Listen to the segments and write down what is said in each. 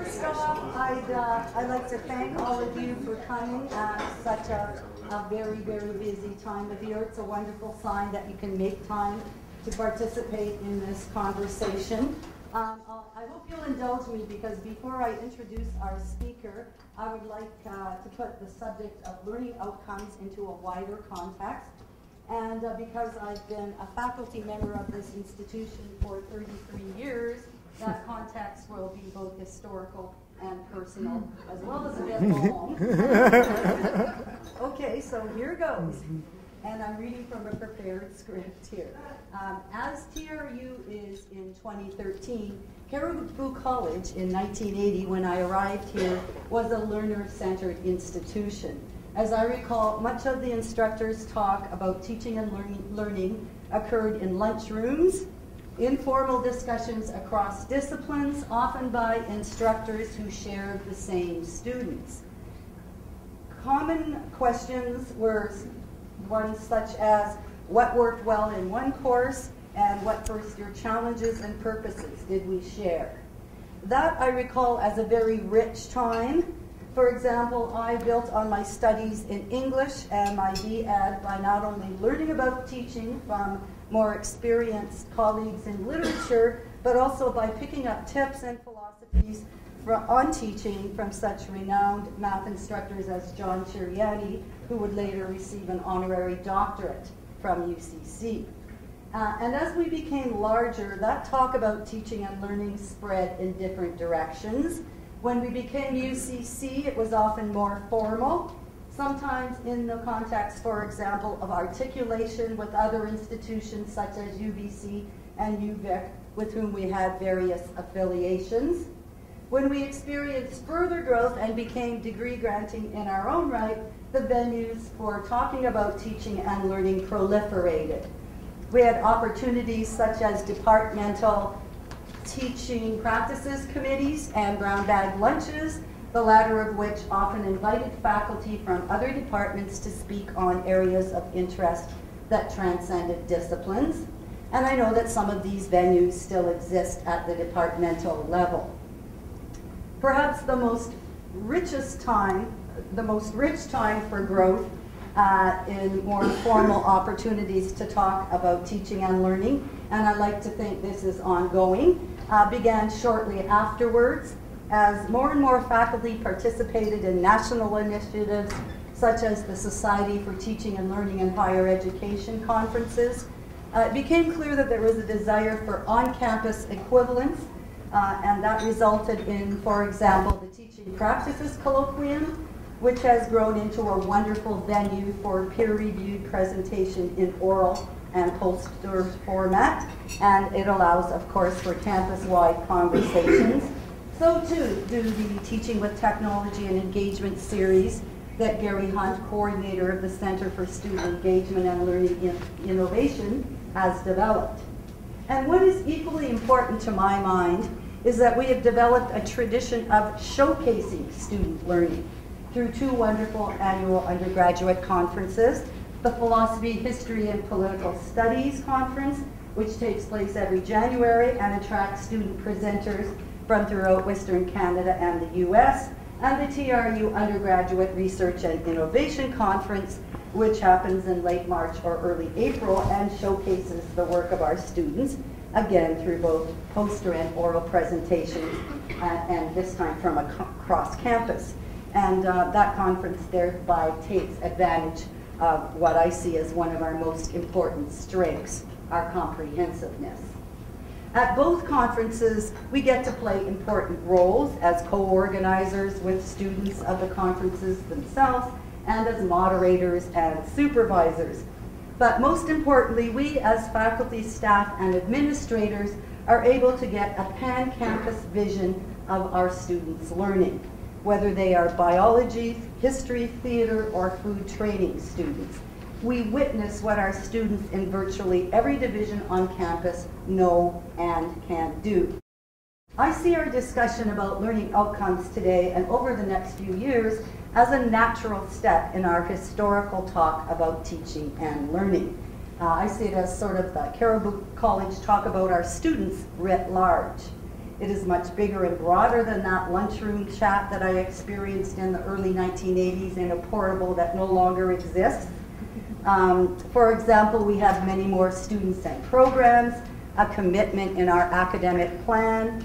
First off, I'd like to thank all of you for coming at such a very, very busy time of year. It's a wonderful sign that you can make time to participate in this conversation. I hope you'll indulge me because before I introduce our speaker, I would like to put the subject of learning outcomes into a wider context. And because I've been a faculty member of this institution for 33 years, that context will be both historical and personal, as well as a bit long. Okay, so here goes. And I'm reading from a prepared script here. As TRU is in 2013, Caribou College in 1980, when I arrived here, was a learner-centered institution. As I recall, much of the instructors' talk about teaching and learning occurred in lunchrooms, informal discussions across disciplines, often by instructors who shared the same students. Common questions were ones such as, what worked well in one course, and what first-year challenges and purposes did we share? That I recall as a very rich time. For example, I built on my studies in English and my B.Ed by not only learning about teaching from more experienced colleagues in literature, but also by picking up tips and philosophies on teaching from such renowned math instructors as John Chiriani, who would later receive an honorary doctorate from UCC. And as we became larger, that talk about teaching and learning spread in different directions. When we became UCC, it was often more formal, sometimes in the context, for example, of articulation with other institutions such as UBC and UVic, with whom we had various affiliations. When we experienced further growth and became degree granting in our own right, the venues for talking about teaching and learning proliferated. We had opportunities such as departmental teaching practices committees and brown bag lunches, the latter of which often invited faculty from other departments to speak on areas of interest that transcended disciplines. And I know that some of these venues still exist at the departmental level. Perhaps the most rich time for growth in more formal opportunities to talk about teaching and learning, and I like to think this is ongoing, began shortly afterwards as more and more faculty participated in national initiatives such as the Society for Teaching and Learning in Higher Education conferences. It became clear that there was a desire for on-campus equivalence, and that resulted in, for example, the Teaching Practices Colloquium, which has grown into a wonderful venue for peer-reviewed presentation in oral and poster format, and it allows, of course, for campus-wide conversations. So too do the Teaching with Technology and Engagement series that Gary Hunt, coordinator of the Center for Student Engagement and Learning Innovation, has developed. And what is equally important to my mind is that we have developed a tradition of showcasing student learning through two wonderful annual undergraduate conferences, the Philosophy, History, and Political Studies Conference, which takes place every January and attracts student presenters from throughout Western Canada and the US, and the TRU Undergraduate Research and Innovation Conference, which happens in late March or early April and showcases the work of our students, again through both poster and oral presentations, and this time from across campus. And that conference thereby takes advantage of what I see as one of our most important strengths, our comprehensiveness. At both conferences, we get to play important roles as co-organizers with students of the conferences themselves and as moderators and supervisors. But most importantly, we as faculty, staff, and administrators are able to get a pan-campus vision of our students' learning, whether they are biology, history, theater, or food training students. We witness what our students in virtually every division on campus know and can do. I see our discussion about learning outcomes today and over the next few years as a natural step in our historical talk about teaching and learning. I see it as sort of the Caribou College talk about our students writ large. It is much bigger and broader than that lunchroom chat that I experienced in the early 1980s in a portable that no longer exists. For example, we have many more students and programs, a commitment in our academic plan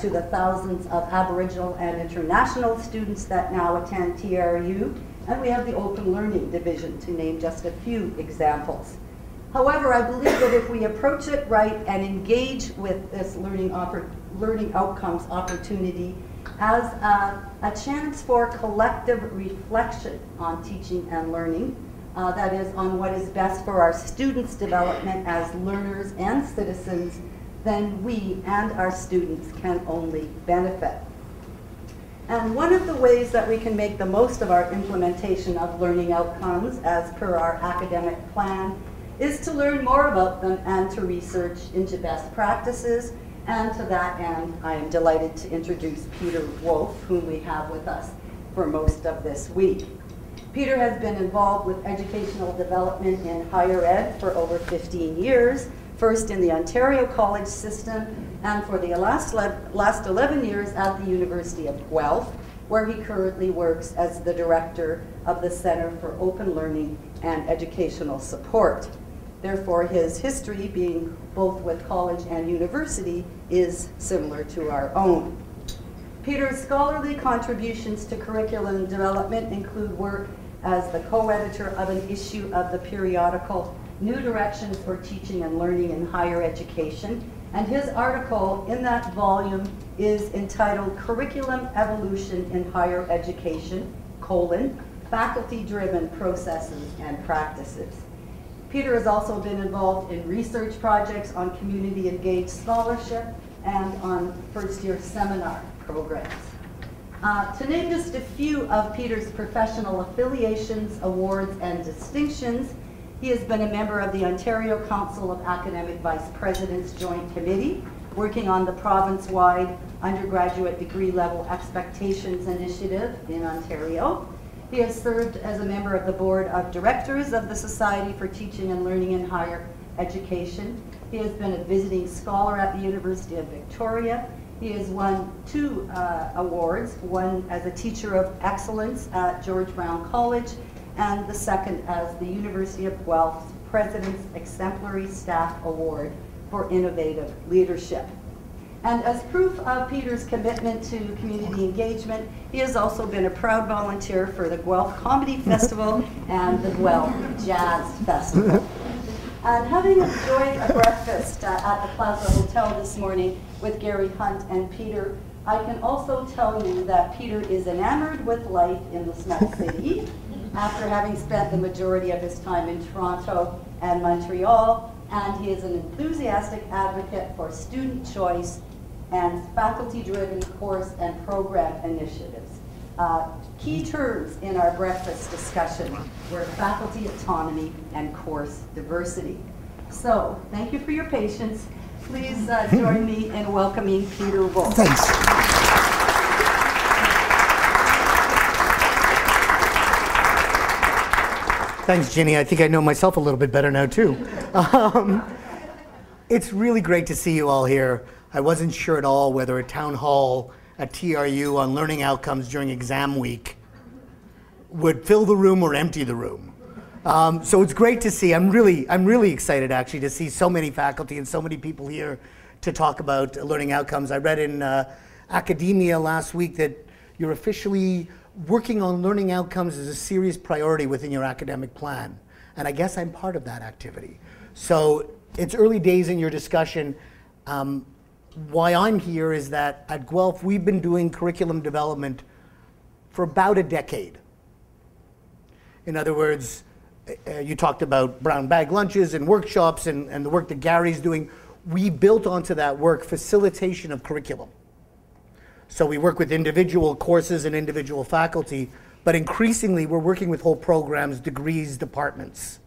to the thousands of Aboriginal and international students that now attend TRU, and we have the Open Learning Division, to name just a few examples. However, I believe that if we approach it right and engage with this learning outcomes opportunity as a chance for collective reflection on teaching and learning, that is, on what is best for our students' development as learners and citizens, then we and our students can only benefit. And one of the ways that we can make the most of our implementation of learning outcomes as per our academic plan is to learn more about them and to research into best practices. And to that end, I am delighted to introduce Peter Wolf, whom we have with us for most of this week. Peter has been involved with educational development in higher ed for over 15 years, first in the Ontario college system, and for the last 11 years at the University of Guelph, where he currently works as the director of the Center for Open Learning and Educational Support. Therefore, his history, being both with college and university, is similar to our own. Peter's scholarly contributions to curriculum development include work as the co-editor of an issue of the periodical New Directions for Teaching and Learning in Higher Education, and his article in that volume is entitled Curriculum Evolution in Higher Education, Faculty-Driven Processes and Practices. Peter has also been involved in research projects on community-engaged scholarship and on first-year seminar programs. To name just a few of Peter's professional affiliations, awards, and distinctions, he has been a member of the Ontario Council of Academic Vice Presidents Joint Committee, working on the province-wide undergraduate degree level expectations initiative in Ontario. He has served as a member of the board of directors of the Society for Teaching and Learning in Higher Education. He has been a visiting scholar at the University of Victoria. He has won 2 awards, one as a teacher of excellence at George Brown College, and the second as the University of Guelph's President's Exemplary Staff Award for Innovative Leadership. And as proof of Peter's commitment to community engagement, he has also been a proud volunteer for the Guelph Comedy Festival and the Guelph Jazz Festival. And having enjoyed a breakfast at the Plaza Hotel this morning with Gary Hunt and Peter, I can also tell you that Peter is enamored with life in the small city after having spent the majority of his time in Toronto and Montreal, and he is an enthusiastic advocate for student choice and faculty-driven course and program initiatives. Key terms in our breakfast discussion were faculty autonomy and course diversity. So, thank you for your patience. Please join me in welcoming Peter Wolf. Thanks. Thanks, Ginny. I think I know myself a little bit better now, too. It's really great to see you all here. I wasn't sure at all whether a town hall at TRU on learning outcomes during exam week would fill the room or empty the room. So it's great to see. I'm really excited, actually, to see so many faculty and so many people here to talk about learning outcomes. I read in academia last week that you're officially working on learning outcomes as a serious priority within your academic plan. And I guess I'm part of that activity. So it's early days in your discussion. Why I'm here is that at Guelph, we've been doing curriculum development for about a decade. In other words, you talked about brown bag lunches and workshops and the work that Gary's doing. We built onto that work facilitation of curriculum. So we work with individual courses and individual faculty, but increasingly we're working with whole programs, degrees, departments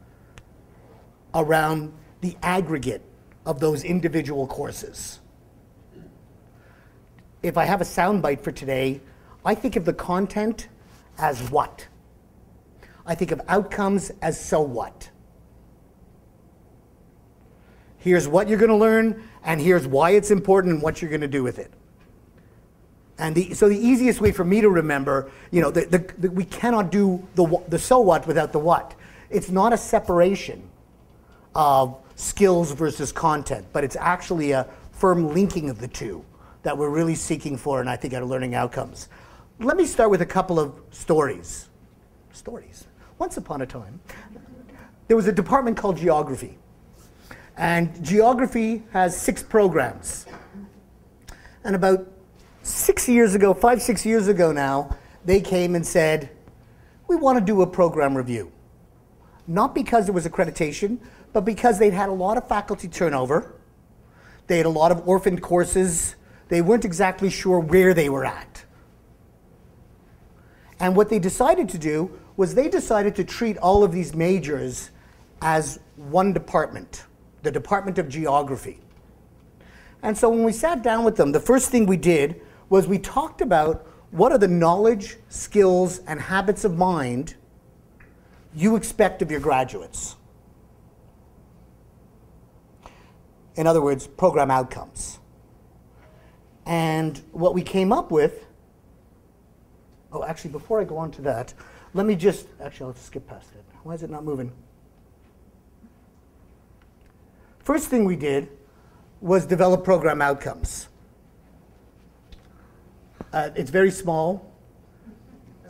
around the aggregate of those individual courses. If I have a soundbite for today, I think of the content as what? I think of outcomes as so what? Here's what you're going to learn, and here's why it's important and what you're going to do with it. And so the easiest way for me to remember, we cannot do the so what without the what. It's not a separation of skills versus content, but it's actually a firm linking of the two that we're really seeking for, and I think our learning outcomes. Let me start with a couple of stories. Once upon a time, there was a department called geography. And geography has 6 programs. And about 5, 6 years ago now, they came and said, we want to do a program review. Not because there was accreditation, but because they'd had a lot of faculty turnover. They had a lot of orphaned courses. They weren't exactly sure where they were at. And what they decided to do was they decided to treat all of these majors as one department, the Department of Geography. And so when we sat down with them, the first thing we did was we talked about what are the knowledge, skills, and habits of mind you expect of your graduates. In other words, program outcomes. And what we came up with, actually before I go on to that, let me just, I'll skip past it. Why is it not moving? First thing we did was develop program outcomes. It's very small.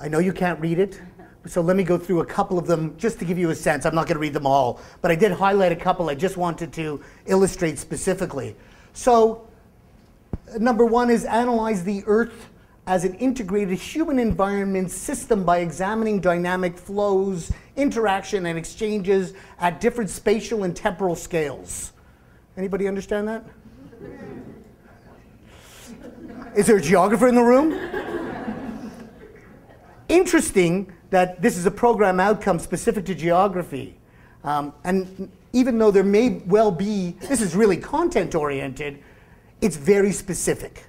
I know you can't read it, so let me go through a couple of them just to give you a sense. I'm not going to read them all, but I did highlight a couple I just wanted to illustrate specifically. So, number 1 is analyze the Earth as an integrated human environment system by examining dynamic flows, interaction, and exchanges at different spatial and temporal scales. Anybody understand that? Is there a geographer in the room? Interesting that this is a program outcome specific to geography. And even though there may well be, this is really content oriented, it's very specific.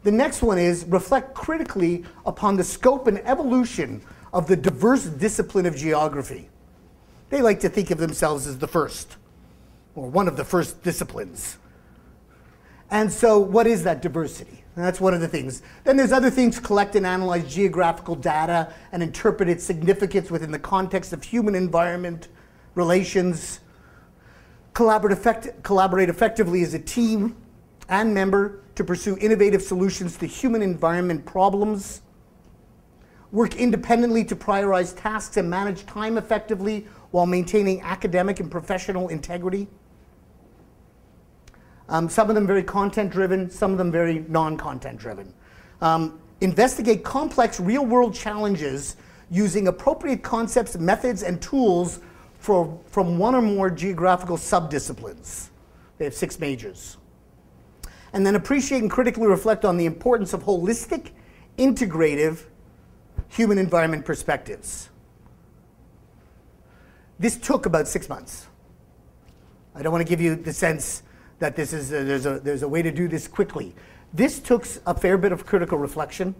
The next one is reflect critically upon the scope and evolution of the diverse discipline of geography. They like to think of themselves as the first, or one of the first disciplines. And so what is that diversity? And that's one of the things. Then there's other things: collect and analyze geographical data and interpret its significance within the context of human environment relations. Collaborate effectively as a team and member to pursue innovative solutions to human environment problems. Work independently to prioritize tasks and manage time effectively while maintaining academic and professional integrity. Some of them very content-driven, some of them very non-content-driven. Investigate complex real-world challenges using appropriate concepts, methods, and tools from one or more geographical subdisciplines. They have 6 majors. And then appreciate and critically reflect on the importance of holistic, integrative human environment perspectives. This took about 6 months. I don't want to give you the sense that this is there's a way to do this quickly. This took a fair bit of critical reflection.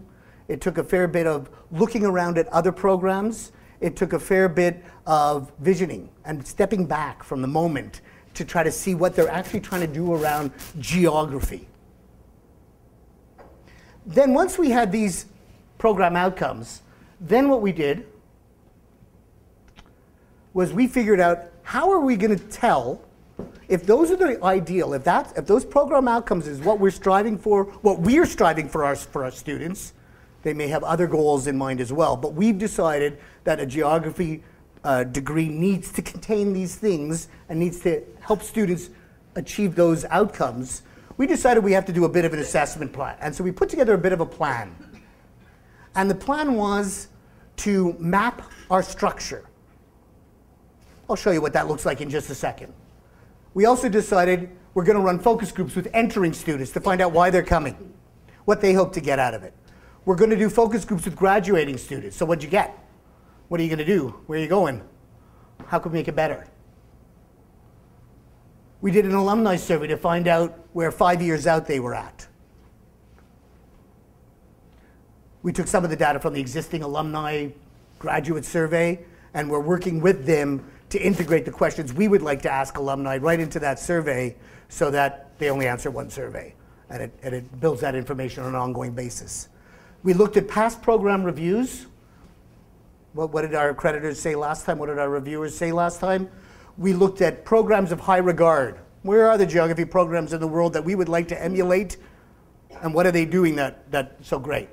It took a fair bit of looking around at other programs. It took a fair bit of visioning and stepping back from the moment to try to see what they're actually trying to do around geography. Then once we had these program outcomes, then what we did was we figured out how are we going to tell if those are the ideal, if those program outcomes is what we're striving for, our students. They may have other goals in mind as well, but we've decided that a geography degree needs to contain these things and needs to help students achieve those outcomes. We decided we have to do a bit of an assessment plan, and so we put together a bit of a plan. And the plan was to map our structure. I'll show you what that looks like in just a second. We also decided we're going to run focus groups with entering students to find out why they're coming, what they hope to get out of it. We're going to do focus groups with graduating students. So what'd you get? What are you going to do? Where are you going? How can we make it better? We did an alumni survey to find out where 5 years out they were at. We took some of the data from the existing alumni graduate survey, and we're working with them to integrate the questions we would like to ask alumni right into that survey so that they only answer one survey. And it builds that information on an ongoing basis. We looked at past program reviews. What did our accreditors say last time? What did our reviewers say last time? We looked at programs of high regard. Where are the geography programs in the world that we would like to emulate? And what are they doing that's so great?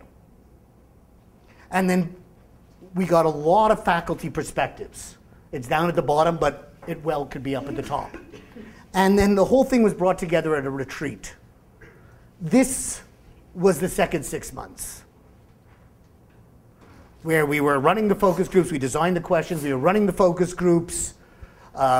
And then we got a lot of faculty perspectives. It's down at the bottom, but it well could be up at the top. And then the whole thing was brought together at a retreat. This was the second 6 months, where we were running the focus groups, we designed the questions, we were running the focus groups,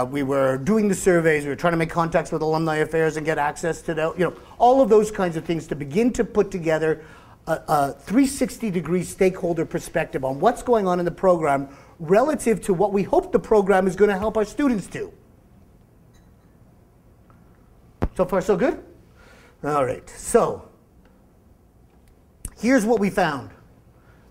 we were doing the surveys, we were trying to make contacts with alumni affairs and get access to the, all of those kinds of things to begin to put together a 360-degree stakeholder perspective on what's going on in the program relative to what we hope the program is going to help our students do. So far, so good? All right, so here's what we found.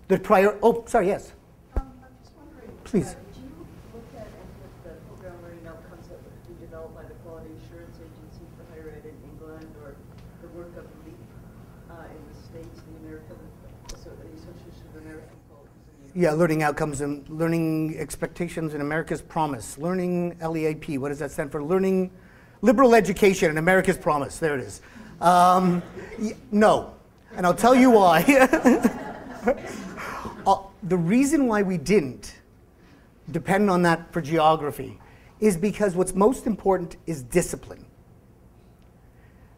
Oh, sorry, yes. I'm just wondering, please. Do you look at any of the program learning outcomes that would be developed by the Quality Assurance Agency for Higher Ed in England, or the work of LEAP in the States, the Association of American Colleges in the Yeah, learning outcomes and learning expectations in America's Promise. Learning, LEAP, what does that stand for? Learning, liberal education in America's Promise. There it is. No, and I'll tell you why. The reason why we didn't depend on that for geography is because what's most important is discipline.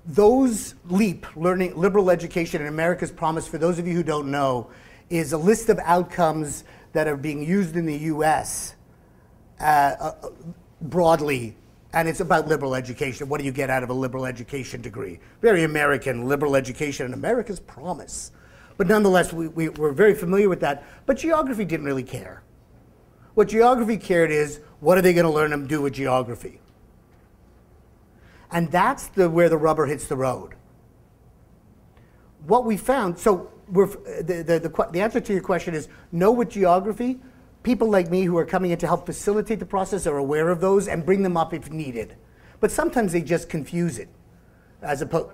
Those LEAP, Learning Liberal Education in America's Promise, for those of you who don't know, is a list of outcomes that are being used in the US broadly, and it's about liberal education. What do you get out of a liberal education degree? Very American, liberal education in America's Promise. But nonetheless, we were very familiar with that. But geography didn't really care. What geography cared is, what are they going to learn and do with geography? And that's where the rubber hits the road. What we found, so the answer to your question is, no with geography. People like me who are coming in to help facilitate the process are aware of those and bring them up if needed. But sometimes they just confuse it, as opposed.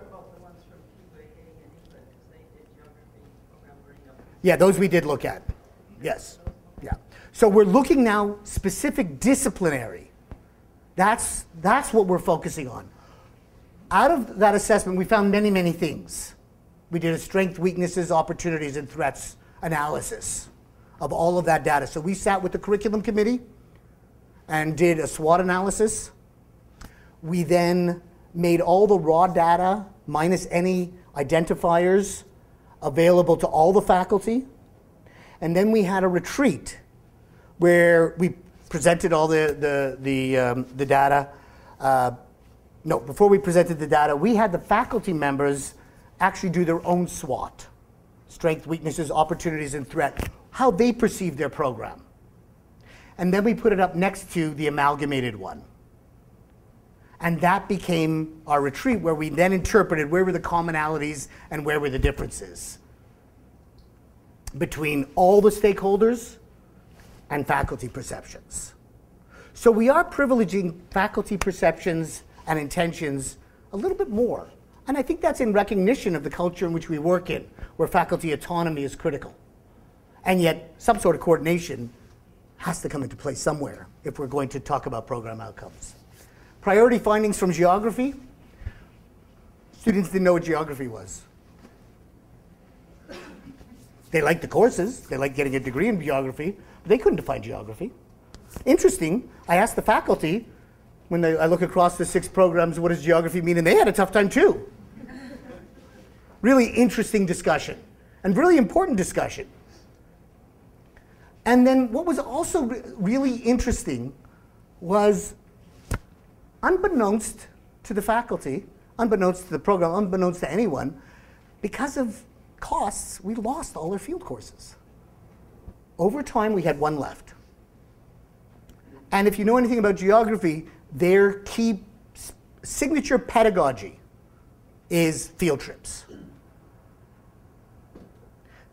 Yeah, those we did look at. Yes. Yeah. So we're looking now specific disciplinary. That's what we're focusing on. Out of that assessment, we found many, many things. We did a strength, weaknesses, opportunities, and threats analysis of all of that data. So we sat with the curriculum committee and did a SWOT analysis. We then made all the raw data, minus any identifiers, available to all the faculty. And then we had a retreat where we presented all the data. No, before we presented the data, we had the faculty members actually do their own SWOT, strength, weaknesses, opportunities, and threat, how they perceive their program. And then we put it up next to the amalgamated one. And that became our retreat, where we then interpreted where were the commonalities and where were the differences between all the stakeholders and faculty perceptions. So we are privileging faculty perceptions and intentions a little bit more. And I think that's in recognition of the culture in which we work in, where faculty autonomy is critical. And yet some sort of coordination has to come into play somewhere if we're going to talk about program outcomes. Priority findings from geography. Students didn't know what geography was. They liked the courses. They liked getting a degree in geography. But they couldn't define geography. Interesting, I asked the faculty, when I look across the 6 programs, what does geography mean? And they had a tough time too. Really interesting discussion, and really important discussion. And then what was also really interesting was, unbeknownst to the faculty, unbeknownst to the program, unbeknownst to anyone, because of costs, we lost all our field courses. Over time, we had 1 left. And if you know anything about geography, their key signature pedagogy is field trips.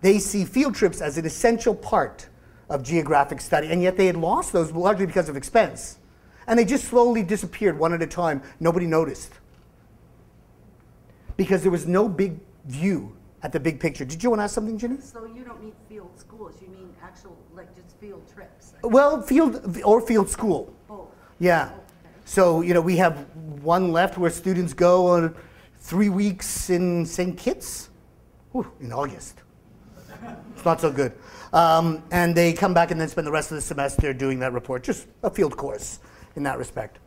They see field trips as an essential part of geographic study, and yet they had lost those largely because of expense. And they just slowly disappeared one at a time. Nobody noticed. Because there was no big view at the big picture. Did you want to ask something, Ginny? So you don't mean field schools, you mean actual, like just field trips? Well, field school. Oh. Yeah. Okay. So, we have one left where students go on 3 weeks in St. Kitts. Whew, in August. It's not so good. And they come back and then spend the rest of the semester doing that report. Just a field course in that respect.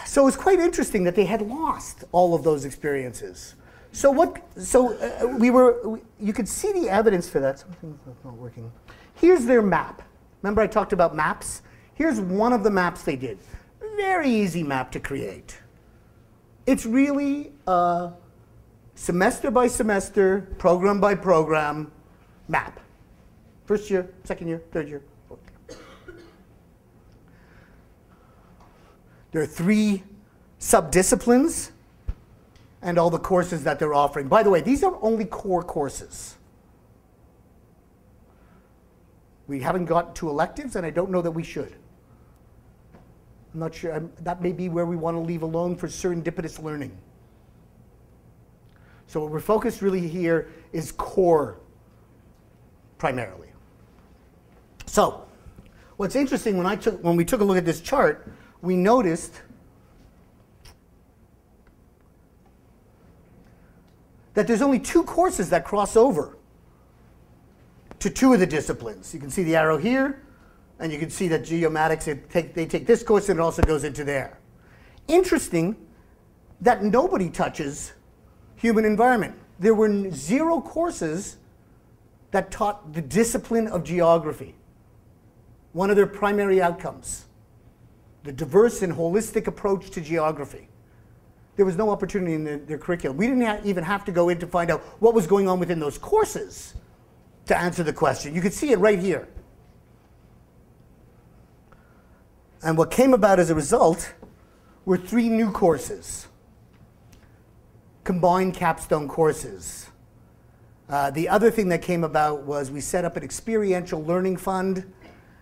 So it's quite interesting that they had lost all of those experiences. So you could see the evidence for that. Something's not working. Here's their map. Remember I talked about maps? Here's one of the maps they did. Very easy map to create. It's really a semester by semester, program by program map. First year, second year, third year, fourth year. There are 3 sub-disciplines and all the courses that they're offering. By the way, these are only core courses. We haven't gotten to electives, and I don't know that we should. I'm not sure. That may be where we want to leave alone for serendipitous learning. So what we're focused really here is core primarily. So what's interesting, when we took a look at this chart, we noticed that there's only 2 courses that cross over to 2 of the disciplines. You can see the arrow here, and you can see that geomatics, they take this course and it also goes into there. Interesting that nobody touches human environment. There were 0 courses that taught the discipline of geography, one of their primary outcomes, the diverse and holistic approach to geography. There was no opportunity in their curriculum. We didn't even have to go in to find out what was going on within those courses to answer the question. You could see it right here. And what came about as a result were 3 new courses, combined capstone courses. The other thing that came about was we set up an experiential learning fund,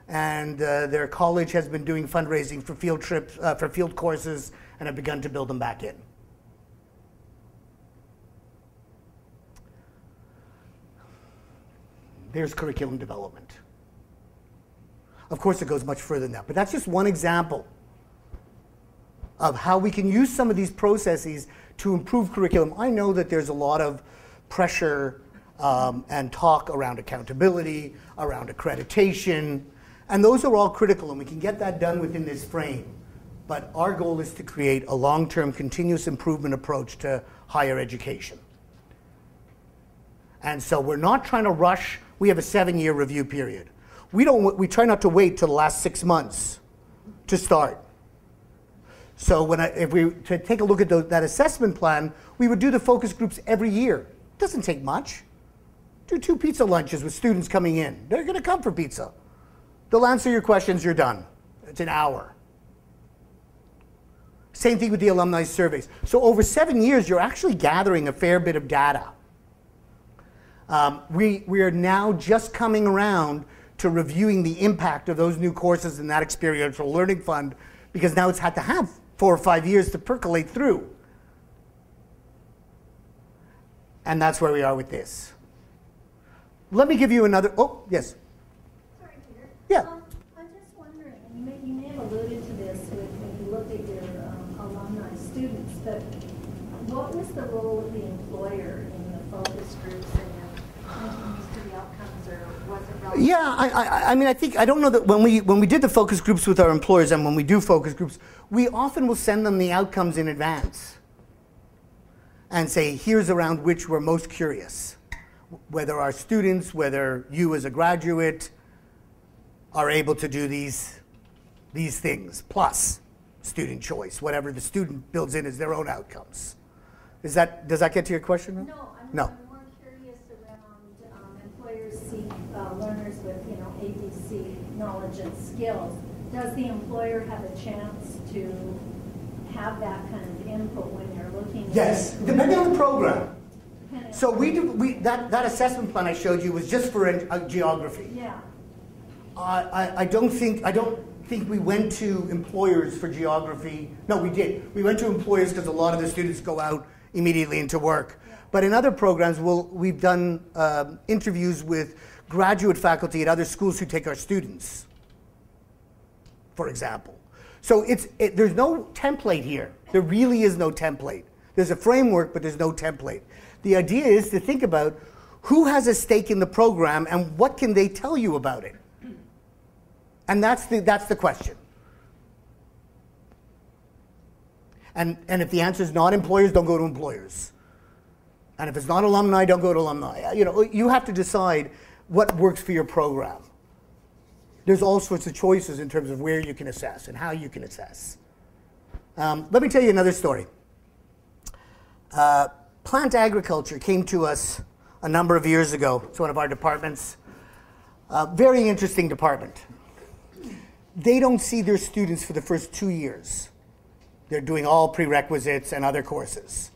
and their college has been doing fundraising for field trips, for field courses, and have begun to build them back in. There's curriculum development. Of course, it goes much further than that, but that's just one example of how we can use some of these processes to improve curriculum. I know that there's a lot of pressure and talk around accountability, around accreditation, and those are all critical, and we can get that done within this frame. But our goal is to create a long-term continuous improvement approach to higher education. And so we're not trying to rush. We have a 7-year review period. We try not to wait till the last 6 months to start. So if we to take a look at that assessment plan, we would do the focus groups every year. It doesn't take much. Do 2 pizza lunches with students coming in. They're going to come for pizza. They'll answer your questions, you're done. It's an hour. Same thing with the alumni surveys. So over 7 years, you're actually gathering a fair bit of data. We are now just coming around to reviewing the impact of those new courses in that experiential learning fund, because now it's had to have 4 or 5 years to percolate through. And that's where we are with this. Let me give you another, oh, yes. Sorry, Peter. Yeah. I'm just wondering, and you may have alluded to this when you looked at your alumni students, but what was the role of the employer in the focus groups and linking these to the outcomes, or was it relevant? Yeah, I don't know that when we did the focus groups with our employers, and when we do focus groups, we often will send them the outcomes in advance and say, here's around which we're most curious. Whether our students, whether you as a graduate are able to do these things, plus student choice, whatever the student builds in as their own outcomes. Does that get to your question? No, I'm No. more curious around employers seek learners with, ABC knowledge and skills. Does the employer have a chance to have that kind of input when you're looking? Yes, depending on the program. Depending So on- that assessment plan I showed you was just for geography. Yeah. think we went to employers for geography. No, we did. We went to employers because a lot of the students go out immediately into work. But in other programs, we've done interviews with graduate faculty at other schools who take our students, for example. So there's no template here. There really is no template. There's a framework, but there's no template. The idea is to think about who has a stake in the program and what can they tell you about it. And that's the question. And if the answer is not employers, don't go to employers. And if it's not alumni, don't go to alumni. You know, you have to decide what works for your program. There's all sorts of choices in terms of where you can assess and how you can assess. Let me tell you another story. Plant agriculture came to us a number of years ago. It's one of our departments. Very interesting department. They don't see their students for the first 2 years. They're doing all prerequisites and other courses.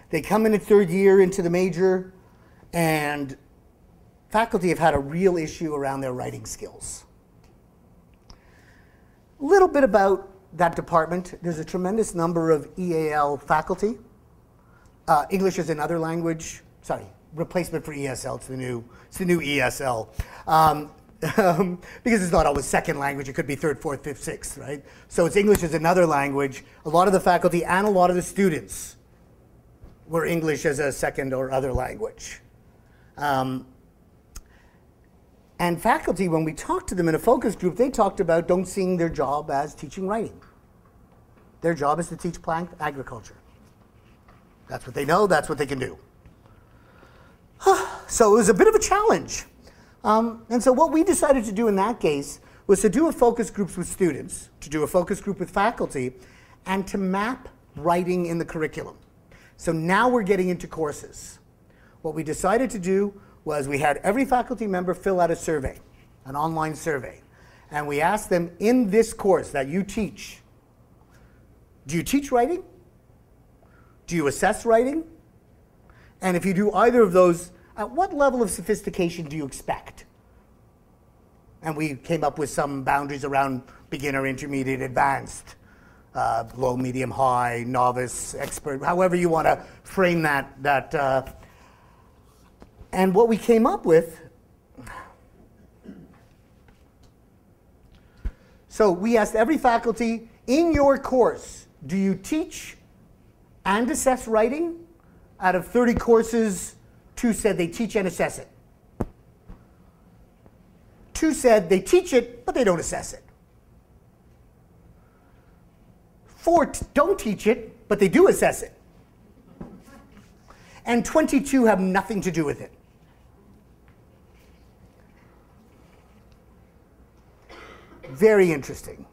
They come in at third year into the major, and faculty have had a real issue around their writing skills. A little bit about that department. There's a tremendous number of EAL faculty. English is another language. Sorry, replacement for ESL. It's the new ESL. Because it's not always second language. It could be third, fourth, fifth, sixth, right? So it's English is another language. A lot of the faculty and a lot of the students were English as a second or other language. And faculty, when we talked to them in a focus group, they talked about don't seeing their job as teaching writing. Their job is to teach plant agriculture. That's what they know, that's what they can do. So it was a bit of a challenge. And so what we decided to do in that case was to do a focus group with students, to do a focus group with faculty, and to map writing in the curriculum. So now we're getting into courses. What we decided to do was we had every faculty member fill out a survey, an online survey. And we asked them, in this course that you teach, do you teach writing? Do you assess writing? And if you do either of those, at what level of sophistication do you expect? And we came up with some boundaries around beginner, intermediate, advanced, low, medium, high, novice, expert, however you want to frame that. And what we came up with, so we asked every faculty, in your course, do you teach and assess writing? Out of 30 courses, 2 said they teach and assess it. 2 said they teach it, but they don't assess it. 4 don't teach it, but they do assess it. And 22 have nothing to do with it. Very interesting.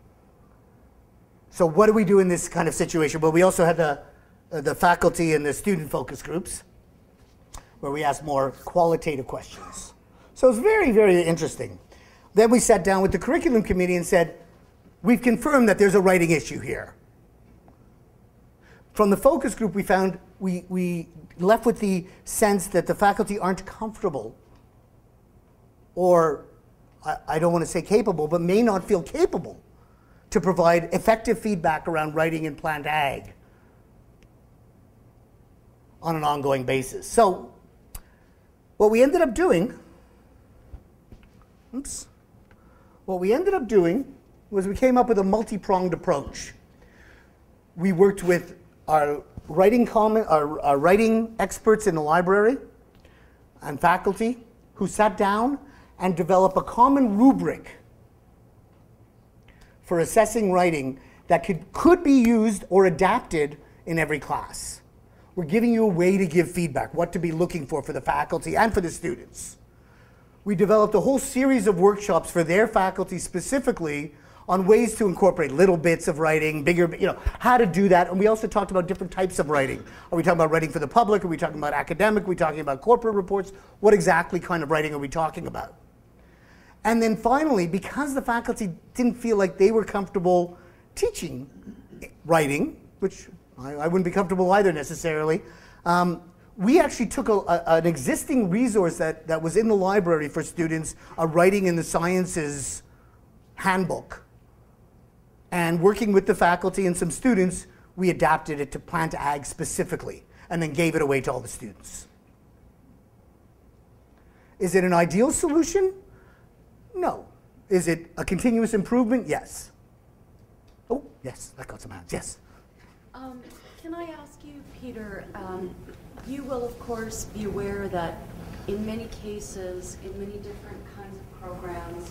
So what do we do in this kind of situation? Well, we also had the faculty and the student focus groups where we asked more qualitative questions. So it's very, very interesting. Then we sat down with the curriculum committee and said, we've confirmed that there's a writing issue here. From the focus group, we found we left with the sense that the faculty aren't comfortable, or I don't want to say capable, but may not feel capable to provide effective feedback around writing in plant ag on an ongoing basis. So what we ended up doing, was we came up with a multi-pronged approach. We worked with our writing experts in the library and faculty who sat down and developed a common rubric for assessing writing that could be used or adapted in every class. We're giving you a way to give feedback, what to be looking for the faculty and for the students. We developed a whole series of workshops for their faculty specifically on ways to incorporate little bits of writing, bigger, how to do that. And we also talked about different types of writing. Are we talking about writing for the public? Are we talking about academic? Are we talking about corporate reports? What exactly kind of writing are we talking about? And then finally, because the faculty didn't feel like they were comfortable teaching writing, which I wouldn't be comfortable either necessarily, we actually took an existing resource that was in the library for students, a Writing in the Sciences handbook, And working with the faculty and some students, we adapted it to plant ag specifically and then gave it away to all the students. Is it an ideal solution? No. Is it a continuous improvement? Yes. Oh, yes, I got some hands, yes. Can I ask you, Peter, you will of course be aware that in many cases, in many different kinds of programs,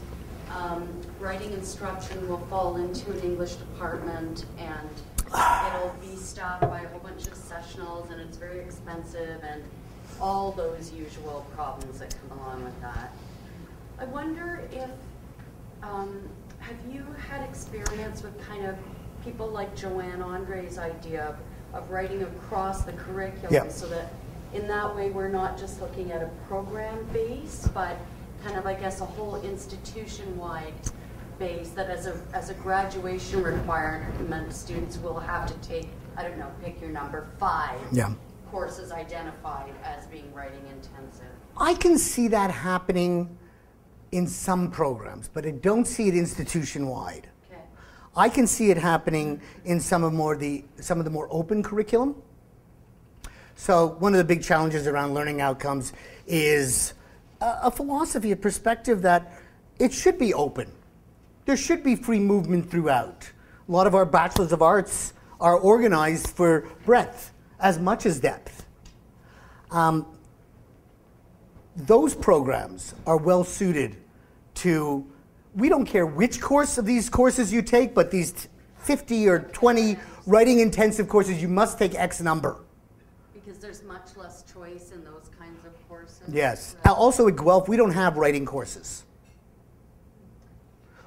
writing instruction will fall into an English department and it'll be staffed by a whole bunch of sessionals and it's very expensive and all those usual problems that come along with that. I wonder if, have you had experience with kind of people like Joanne Andre's idea of writing across the curriculum so that in that way we're not just looking at a program base, but kind of, I guess, a whole institution-wide base that as a graduation requirement, students will have to take, I don't know, pick your number, 5 courses identified as being writing intensive. I can see that happening in some programs, but I don't see it institution-wide. Okay. I can see it happening in some of the more open curriculum. So one of the big challenges around learning outcomes is a philosophy, a perspective that it should be open. There should be free movement throughout. A lot of our bachelors of arts are organized for breadth as much as depth. Those programs are well suited to, we don't care which course of these courses you take, but these 50 or 20 writing intensive courses, you must take X number. Because there's much less choice in those kinds of courses. Yes. Also at Guelph, we don't have writing courses.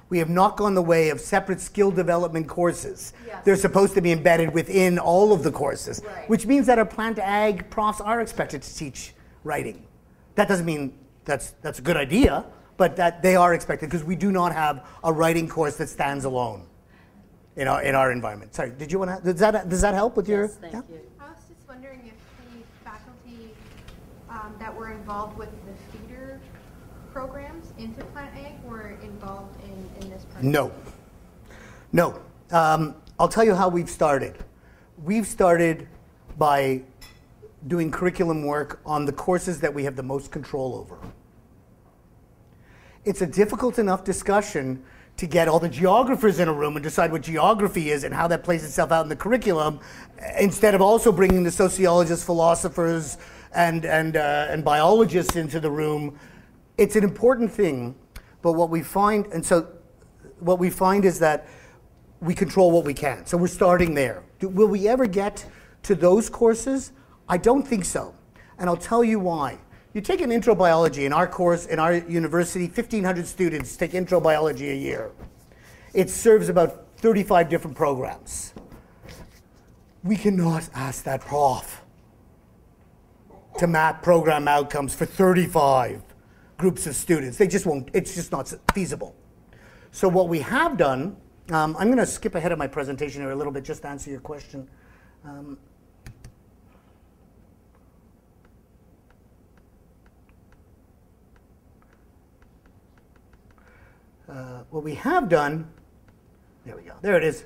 We have not gone the way of separate skill development courses. Yes. They're supposed to be embedded within all of the courses, right. Which means that our plant ag profs are expected to teach writing. That doesn't mean that's a good idea, but that they are expected because we do not have a writing course that stands alone in our environment. Sorry, did you want to? Does that help with your? Yes, thank you. I was just wondering if the faculty that were involved with the feeder programs into Plant Ag were involved in this program? No. I'll tell you how we've started. We've started by doing curriculum work on the courses that we have the most control over. It's a difficult enough discussion to get all the geographers in a room and decide what geography is and how that plays itself out in the curriculum, instead of also bringing the sociologists, philosophers, and biologists into the room. It's an important thing, but what we find is that we control what we can. So we're starting there. Will we ever get to those courses? I don't think so, and I'll tell you why. You take an intro biology in our course, in our university, 1,500 students take intro biology a year. It serves about 35 different programs. We cannot ask that prof to map program outcomes for 35 groups of students. They just won't, it's just not feasible. So what we have done, I'm going to skip ahead of my presentation here a little bit just to answer your question. What we have done, there we go, there it is.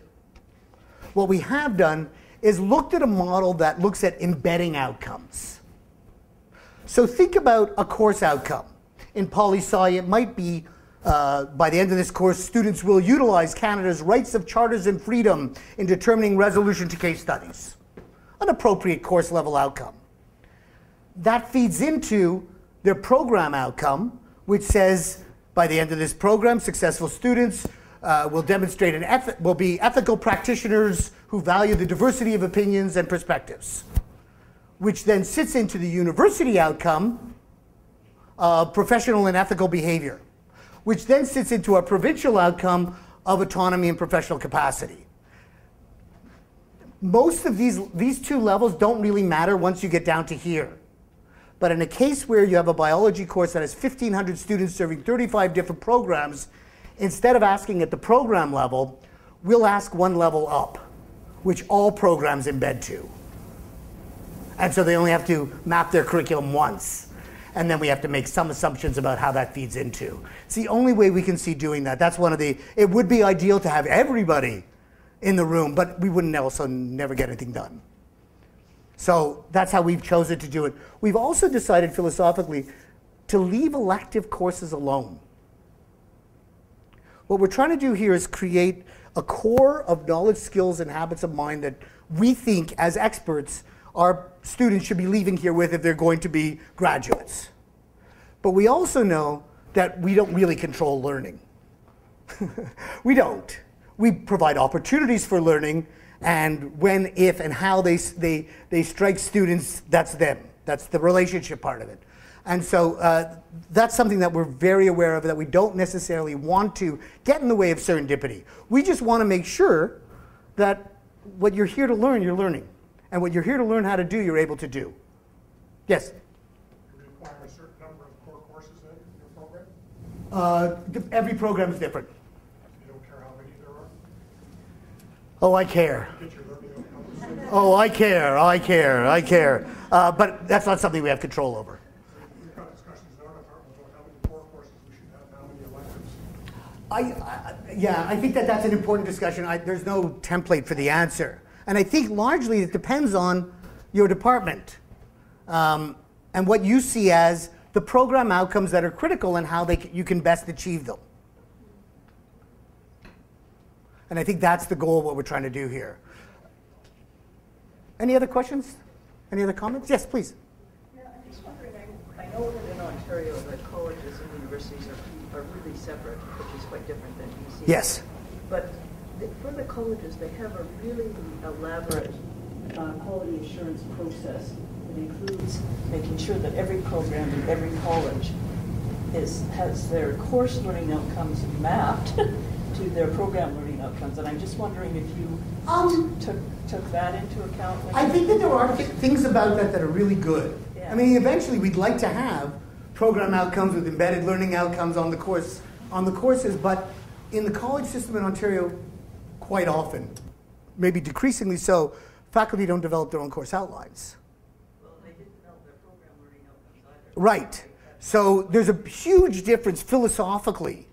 What we have done is looked at a model that looks at embedding outcomes. So think about a course outcome. In poli-sci, it might be, by the end of this course, students will utilize Canada's rights of charters and freedom in determining resolution to case studies. An appropriate course level outcome. That feeds into their program outcome, which says, by the end of this program, successful students will demonstrate will be ethical practitioners who value the diversity of opinions and perspectives, which then sits into the university outcome of professional and ethical behavior, which then sits into our provincial outcome of autonomy and professional capacity. Most of these two levels don't really matter once you get down to here. But in a case where you have a biology course that has 1,500 students serving 35 different programs, instead of asking at the program level, we'll ask one level up, which all programs embed to. And so they only have to map their curriculum once. And then we have to make some assumptions about how that feeds into. It's the only way we can see doing that. That's one of the, it would be ideal to have everybody in the room, but we wouldn't also never get anything done. So that's how we've chosen to do it. We've also decided philosophically to leave elective courses alone. What we're trying to do here is create a core of knowledge, skills, and habits of mind that we think, as experts, our students should be leaving here with if they're going to be graduates. But we also know that we don't really control learning. We don't. We provide opportunities for learning, and when, if, and how they strike students, that's them. That's the relationship part of it. And so that's something that we're very aware of, that we don't necessarily want to get in the way of serendipity. We just want to make sure that what you're here to learn, you're learning. And what you're here to learn how to do, you're able to do. Yes? Do you require a certain number of core courses in your program? Every program is different. You don't care how many there are? Oh, I care. Get your learning outcomes. Oh, I care. I care. But that's not something we have control over. We've got discussions in our department about how many core courses we should have, how many electives. Yeah, I think that's an important discussion. There's no template for the answer. And I think largely it depends on your department and what you see as the program outcomes that are critical and how you can best achieve them. And I think that's the goal of what we're trying to do here. Any other questions? Any other comments? Yes, please. Yeah, I'm just wondering, I know that in Ontario, the colleges and universities are really separate, which is quite different than BC. Yes. But for the colleges, they have a really elaborate quality assurance process that includes making sure that every program in every college has their course learning outcomes mapped to their program learning outcomes. And I'm just wondering if you took that into account. I think that there are things about that are really good. Yeah. I mean, eventually we'd like to have program outcomes with embedded learning outcomes on the courses, but in the college system in Ontario, quite often, maybe decreasingly so, faculty don't develop their own course outlines. Well, they didn't develop their program learning outcomes either. Right. So there's a huge difference philosophically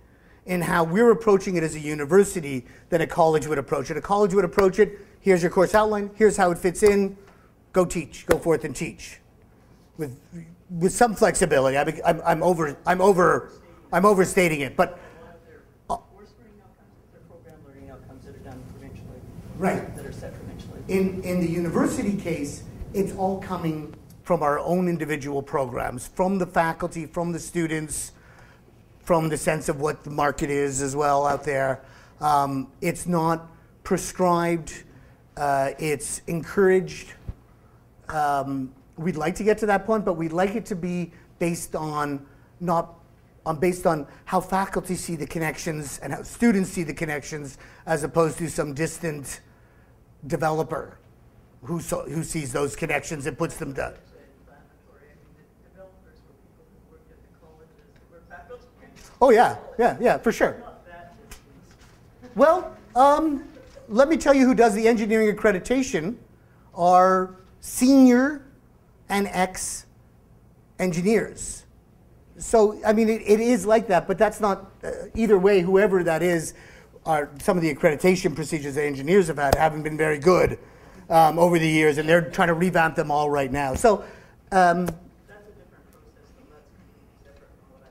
in how we're approaching it as a university than a college would approach it. A college would approach it, here's your course outline, here's how it fits in, go teach, go forth and teach. With some flexibility. I'm overstating it, but Course learning outcomes, their program learning outcomes that are done provincially. Right. That are set provincially. in the university case, it's all coming from our own individual programs, from the faculty, from the students, from the sense of what the market is as well out there. It's not prescribed, it's encouraged. We'd like to get to that point, but we'd like it to be based on based on how faculty see the connections and how students see the connections, as opposed to some distant developer who sees those connections and puts them down. Oh yeah, for sure. Well, let me tell you who does the engineering accreditation are senior and ex-engineers. So, I mean, it is like that, but that's not, either way, whoever that is, some of the accreditation procedures that engineers have had haven't been very good over the years, and they're trying to revamp them all right now. So, That's a different process, though. That's completely different from what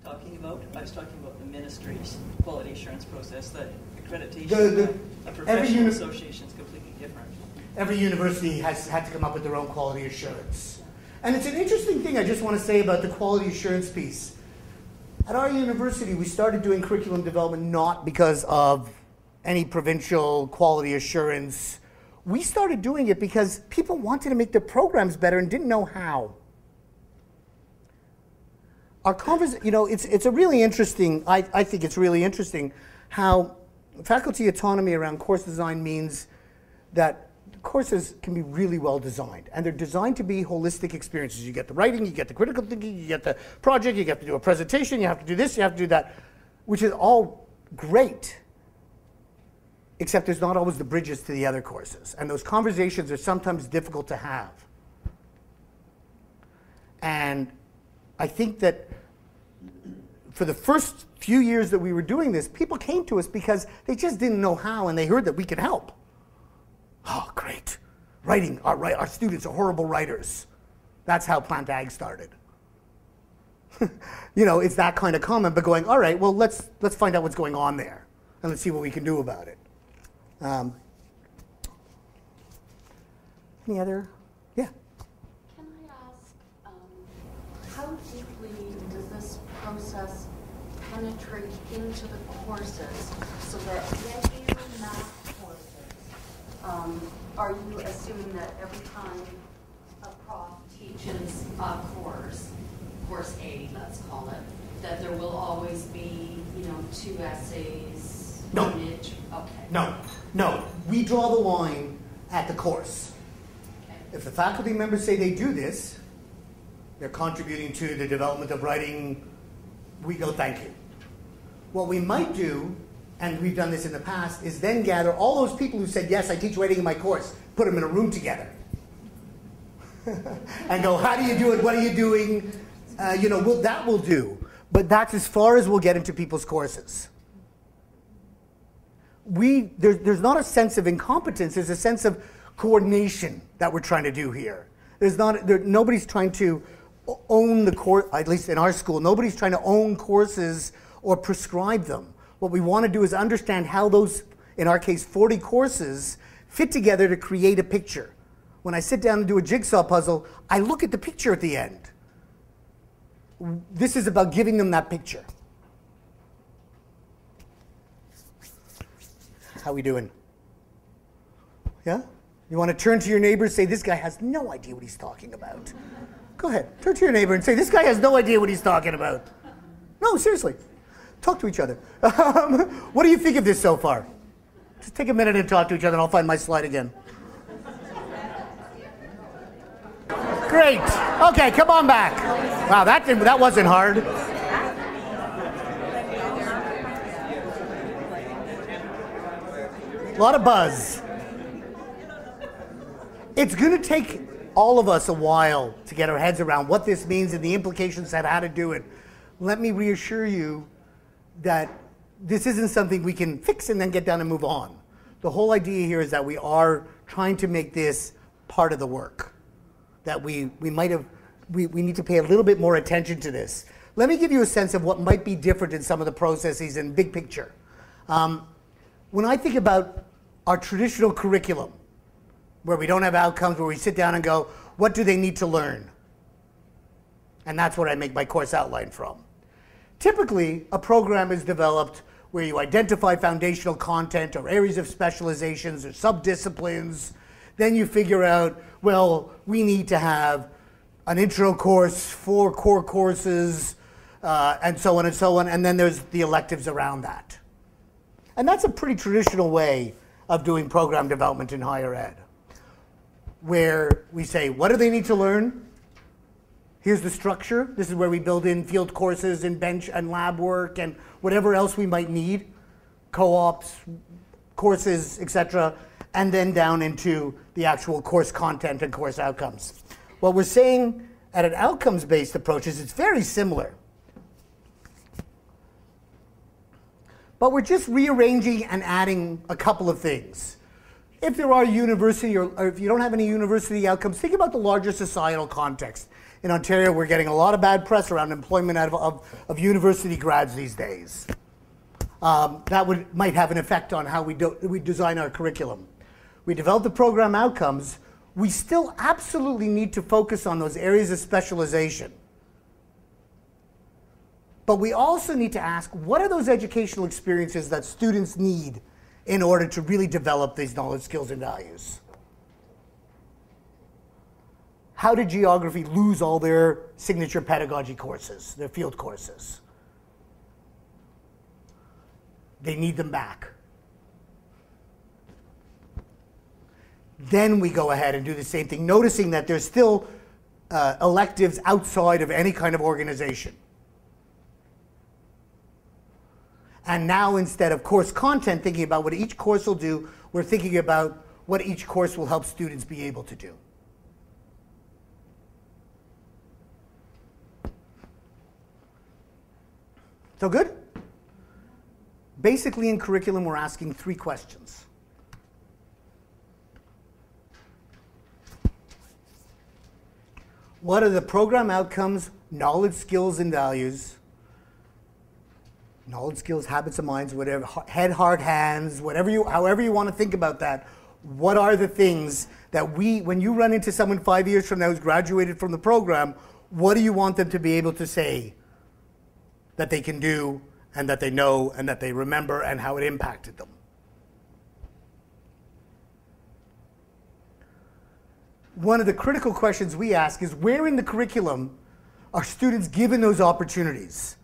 I'm talking about. I was talking about the ministry's quality assurance process, that accreditation, a professional association is completely different. every university has had to come up with their own quality assurance. And it's an interesting thing I just want to say about the quality assurance piece. At our university, we started doing curriculum development not because of any provincial quality assurance. We started doing it because people wanted to make their programs better and didn't know how. Our it's a really interesting, I think it's really interesting how faculty autonomy around course design means that courses can be really well designed, and they're designed to be holistic experiences. You get the writing, you get the critical thinking, you get the project, you have to do a presentation, you have to do this, you have to do that, which is all great, except there's not always the bridges to the other courses, and those conversations are sometimes difficult to have. And I think that for the first few years that we were doing this, people came to us because they just didn't know how, and they heard that we could help. Oh, great. Writing, our students are horrible writers. That's how Plant Ag started. You know, it's that kind of comment, but going, all right, well, let's find out what's going on there, and let's see what we can do about it. Any other? Yeah. Can I ask, how deeply does this process penetrate into the courses so that when you math courses, are you assuming that every time a prof teaches a course A, let's call it, that there will always be, 2 essays, No. image? Okay. No. We draw the line at the course. Okay. If the faculty members say they do this, they're contributing to the development of writing, we go, thank you. What we might do, and we've done this in the past, is then gather all those people who said, yes, I teach writing in my course, put them in a room together. And go, how do you do it? What are you doing? That will do. But that's as far as we'll get into people's courses. There's not a sense of incompetence, there's a sense of coordination that we're trying to do here. Nobody's trying to own the course, at least in our school, nobody's trying to own courses or prescribe them. What we want to do is understand how those, in our case, 40 courses fit together to create a picture. When I sit down and do a jigsaw puzzle, I look at the picture at the end. This is about giving them that picture. How we doing? Yeah? You want to turn to your neighbor and say, this guy has no idea what he's talking about. Go ahead, turn to your neighbor and say, this guy has no idea what he's talking about. No, seriously. Talk to each other. What do you think of this so far? Just take a minute and talk to each other, and I'll find my slide again. Great. Okay, come on back. Wow, that wasn't hard. A lot of buzz. It's going to take all of us a while to get our heads around what this means and the implications of how to do it. Let me reassure you that this isn't something we can fix and then get down and move on. The whole idea here is that we are trying to make this part of the work. That we need to pay a little bit more attention to this. Let me give you a sense of what might be different in some of the processes in big picture. When I think about our traditional curriculum, where we don't have outcomes, where we sit down and go, what do they need to learn? And that's what I make my course outline from. Typically, a program is developed where you identify foundational content or areas of specializations or subdisciplines. Then you figure out, well, we need to have an intro course, 4 core courses, and so on, and then there's the electives around that. And that's a pretty traditional way of doing program development in higher ed, where we say, what do they need to learn? Here's the structure. This is where we build in field courses and bench and lab work and whatever else we might need, co-ops, courses, etc., and then down into the actual course content and course outcomes. What we're saying at an outcomes-based approach is it's very similar. But we're just rearranging and adding a couple of things. If there are university or if you don't have any university outcomes, think about the larger societal context. In Ontario, we're getting a lot of bad press around employment of university grads these days. That might have an effect on how we design our curriculum. We develop the program outcomes. We still absolutely need to focus on those areas of specialization. But we also need to ask, what are those educational experiences that students need in order to really develop these knowledge, skills, and values? How did geography lose all their signature pedagogy courses, their field courses? They need them back. Then we go ahead and do the same thing, noticing that there's still electives outside of any kind of organization. And now, instead of course content, thinking about what each course will do, we're thinking about what each course will help students be able to do. So good? Basically in curriculum, we're asking 3 questions. What are the program outcomes, knowledge, skills, and values? Knowledge, skills, habits, and minds, whatever, head, heart, hands, however you want to think about that. What are the things that when you run into someone 5 years from now who's graduated from the program, what do you want them to be able to say that they can do and that they know and that they remember and how it impacted them? One of the critical questions we ask is, where in the curriculum are students given those opportunities?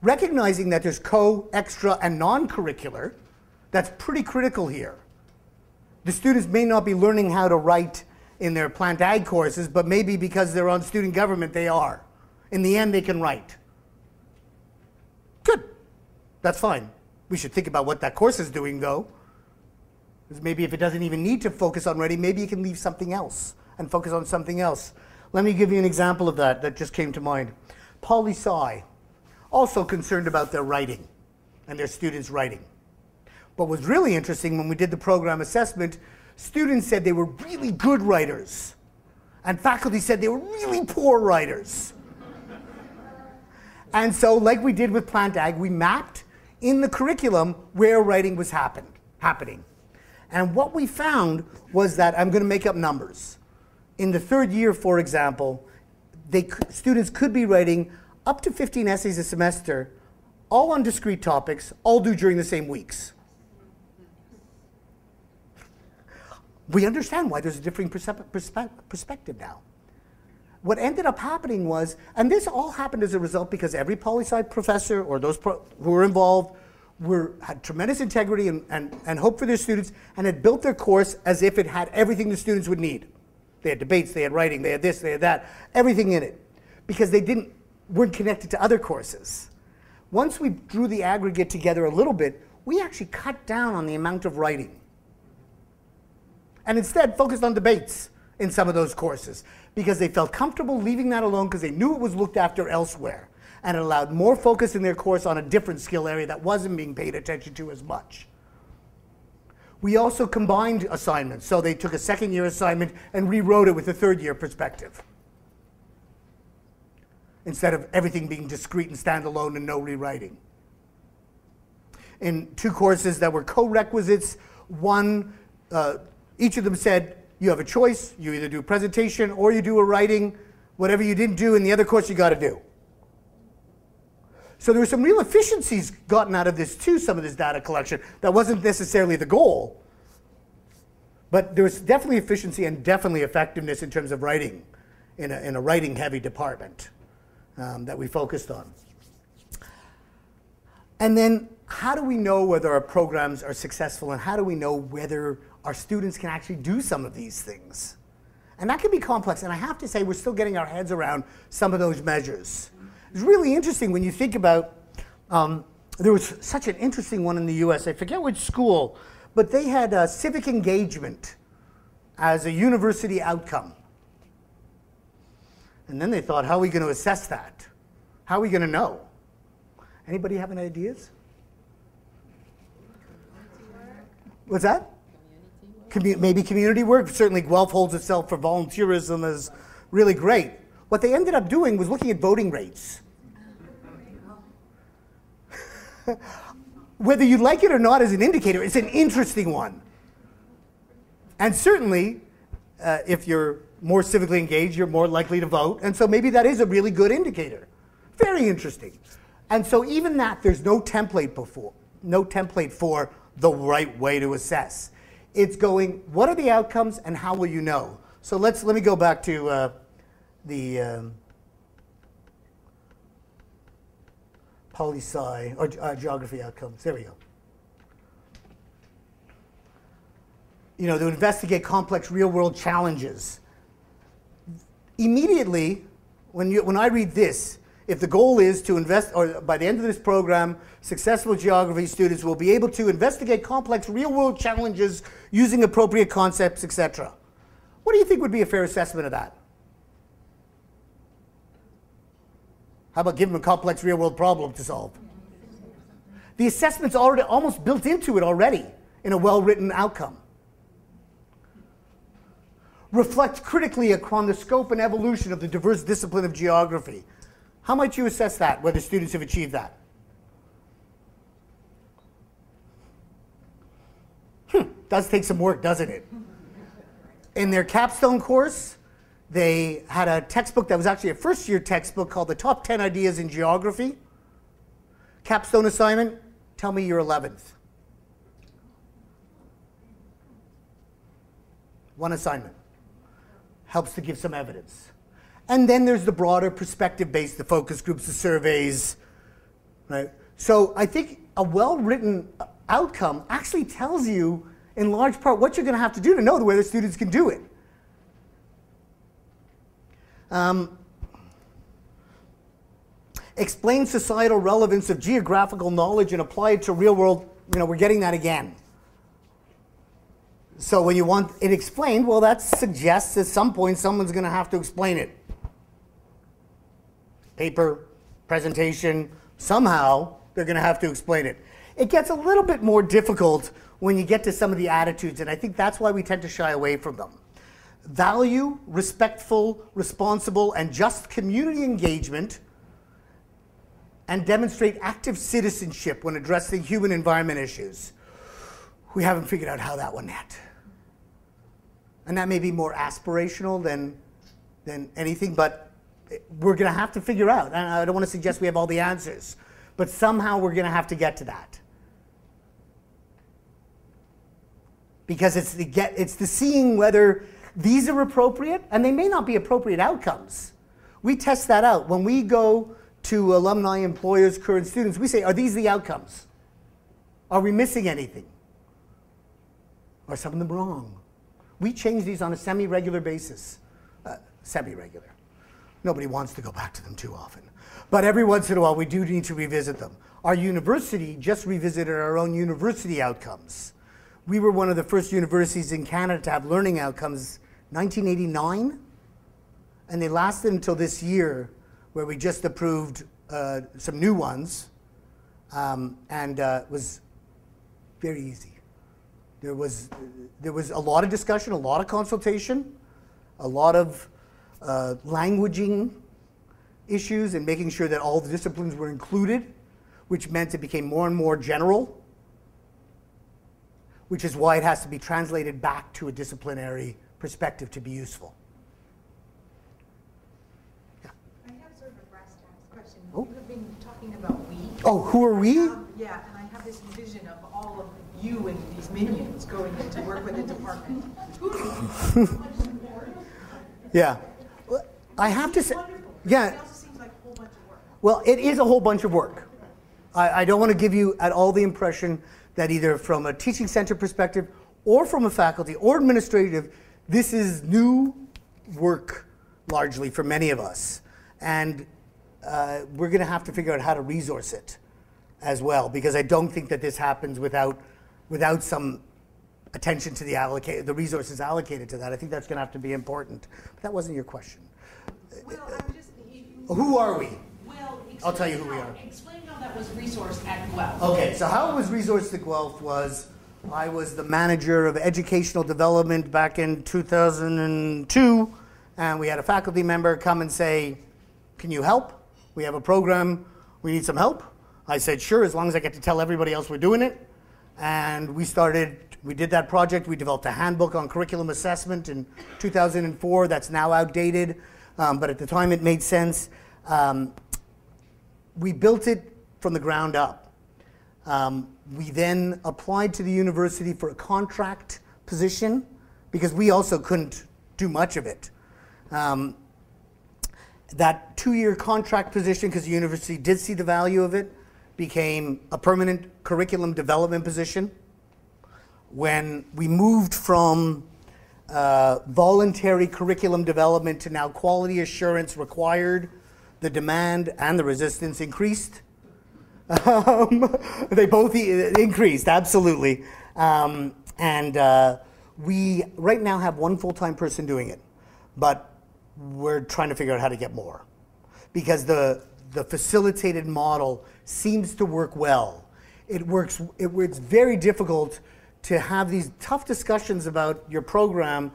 Recognizing that there's extra, and non-curricular, that's pretty critical here. The students may not be learning how to write in their plant ag courses, but maybe because they're on student government, they are. In the end, they can write. Good. That's fine. We should think about what that course is doing, though. Because maybe if it doesn't even need to focus on writing, maybe you can leave something else and focus on something else. Let me give you an example of that just came to mind. Poli-sci, also concerned about their writing and their students' writing. What was really interesting when we did the program assessment, students said they were really good writers, and faculty said they were really poor writers. And so, like we did with Plant Ag, we mapped in the curriculum where writing was happening. And what we found was that, I'm going to make up numbers. In the 3rd year, for example, students could be writing up to 15 essays a semester, all on discrete topics, all due during the same weeks. We understand why there's a differing perspective now. What ended up happening was, and this all happened as a result because every poli-sci professor or those who were involved had tremendous integrity and hope for their students and had built their course as if it had everything the students would need. They had debates, they had writing, they had this, they had that, everything in it. Because they weren't connected to other courses. Once we drew the aggregate together a little bit, we actually cut down on the amount of writing. And instead focused on debates in some of those courses because they felt comfortable leaving that alone because they knew it was looked after elsewhere. And it allowed more focus in their course on a different skill area that wasn't being paid attention to as much. We also combined assignments. So they took a 2nd year assignment and rewrote it with a 3rd year perspective, instead of everything being discrete and standalone and no rewriting. In 2 courses that were co-requisites, each of them said, you have a choice. You either do a presentation or you do a writing. Whatever you didn't do in the other course, you got to do. So there were some real efficiencies gotten out of this too, some of this data collection. That wasn't necessarily the goal. But there was definitely efficiency and definitely effectiveness in terms of writing in a writing-heavy department that we focused on. And then how do we know whether our programs are successful and how do we know whether our students can actually do some of these things? And that can be complex, and I have to say we're still getting our heads around some of those measures. It's really interesting when you think about, there was such an interesting one in the US, I forget which school, but they had civic engagement as a university outcome. And then they thought, how are we going to assess that? How are we going to know? Anybody have any ideas? What's that? Maybe community work. Certainly Guelph holds itself for volunteerism as really great. What they ended up doing was looking at voting rates. Whether you like it or not as an indicator, it's an interesting one. And certainly, if you're more civically engaged, you're more likely to vote. And so maybe that is a really good indicator. Very interesting. And so even that, there's no template for the right way to assess. It's going, what are the outcomes and how will you know? So let me go back to the poli-sci or geography outcomes. There we go. You know, to investigate complex real-world challenges. Immediately, when I read this, if the goal is to invest, or by the end of this program, successful geography students will be able to investigate complex real-world challenges using appropriate concepts, etc. What do you think would be a fair assessment of that? How about give them a complex real-world problem to solve? The assessment's already almost built into it already in a well-written outcome. Reflect critically upon the scope and evolution of the diverse discipline of geography. How might you assess that, whether students have achieved that? Does take some work, doesn't it? In their capstone course, they had a textbook that was actually a first-year textbook called The Top 10 Ideas in Geography. Capstone assignment, tell me your 11th. One assignment. Helps to give some evidence. And then there's the broader perspective-based, the focus groups, the surveys, right? So I think a well-written outcome actually tells you, in large part, what you're going to have to do to know whether students can do it. Explain societal relevance of geographical knowledge and apply it to real world. We're getting that again. So when you want it explained, well, that suggests at some point someone's going to have to explain it. Paper, presentation, somehow they're going to have to explain it. It gets a little bit more difficult when you get to some of the attitudes, and I think that's why we tend to shy away from them. Value, respectful, responsible, and just community engagement, and demonstrate active citizenship when addressing human environment issues. We haven't figured out how that one yet. And that may be more aspirational than anything, but we're going to have to figure out. And I don't want to suggest we have all the answers, but somehow we're going to have to get to that. Because it's the seeing whether these are appropriate, and they may not be appropriate outcomes. We test that out. When we go to alumni, employers, current students, we say, are these the outcomes? Are we missing anything? Are some of them wrong? We change these on a semi-regular basis. Semi-regular. Nobody wants to go back to them too often. But every once in a while, we do need to revisit them. Our university just revisited our own university outcomes. We were one of the first universities in Canada to have learning outcomes 1989, and they lasted until this year, where we just approved some new ones, and it was very easy. There was a lot of discussion, a lot of consultation, a lot of languaging issues and making sure that all the disciplines were included, which meant it became more and more general, which is why it has to be translated back to a disciplinary perspective to be useful. I have sort of a brass tacks question. You have been talking about we. Oh, who are we? Yeah, and I have this vision of all of you and these minions going in to work with the department. Yeah. I have to say, yeah. It also seems like a whole bunch of work. Well, it is a whole bunch of work. I don't want to give you at all the impression that either from a teaching center perspective or from a faculty or administrative, this is new work largely for many of us. And we're going to have to figure out how to resource it as well, because I don't think that this happens without some attention to the resources allocated to that. I think that's going to have to be important. But that wasn't your question. Well, I'm just... Who are we? Well, I'll tell you who we are. Explain how that was resourced at Guelph. Okay, so how it was resourced at Guelph was I was the manager of educational development back in 2002, and we had a faculty member come and say, can you help? We have a program, we need some help. I said, sure, as long as I get to tell everybody else we're doing it. And we did that project. We developed a handbook on curriculum assessment in 2004. That's now outdated, but at the time it made sense. We built it from the ground up. We then applied to the university for a contract position because we also couldn't do much of it. That 2-year contract position, because the university did see the value of it, became a permanent curriculum development position. When we moved from voluntary curriculum development to now quality assurance required, the demand and the resistance increased. They both increased, absolutely. We right now have one full-time person doing it, but we're trying to figure out how to get more. Because the the facilitated model seems to work well. It's very difficult to have these tough discussions about your program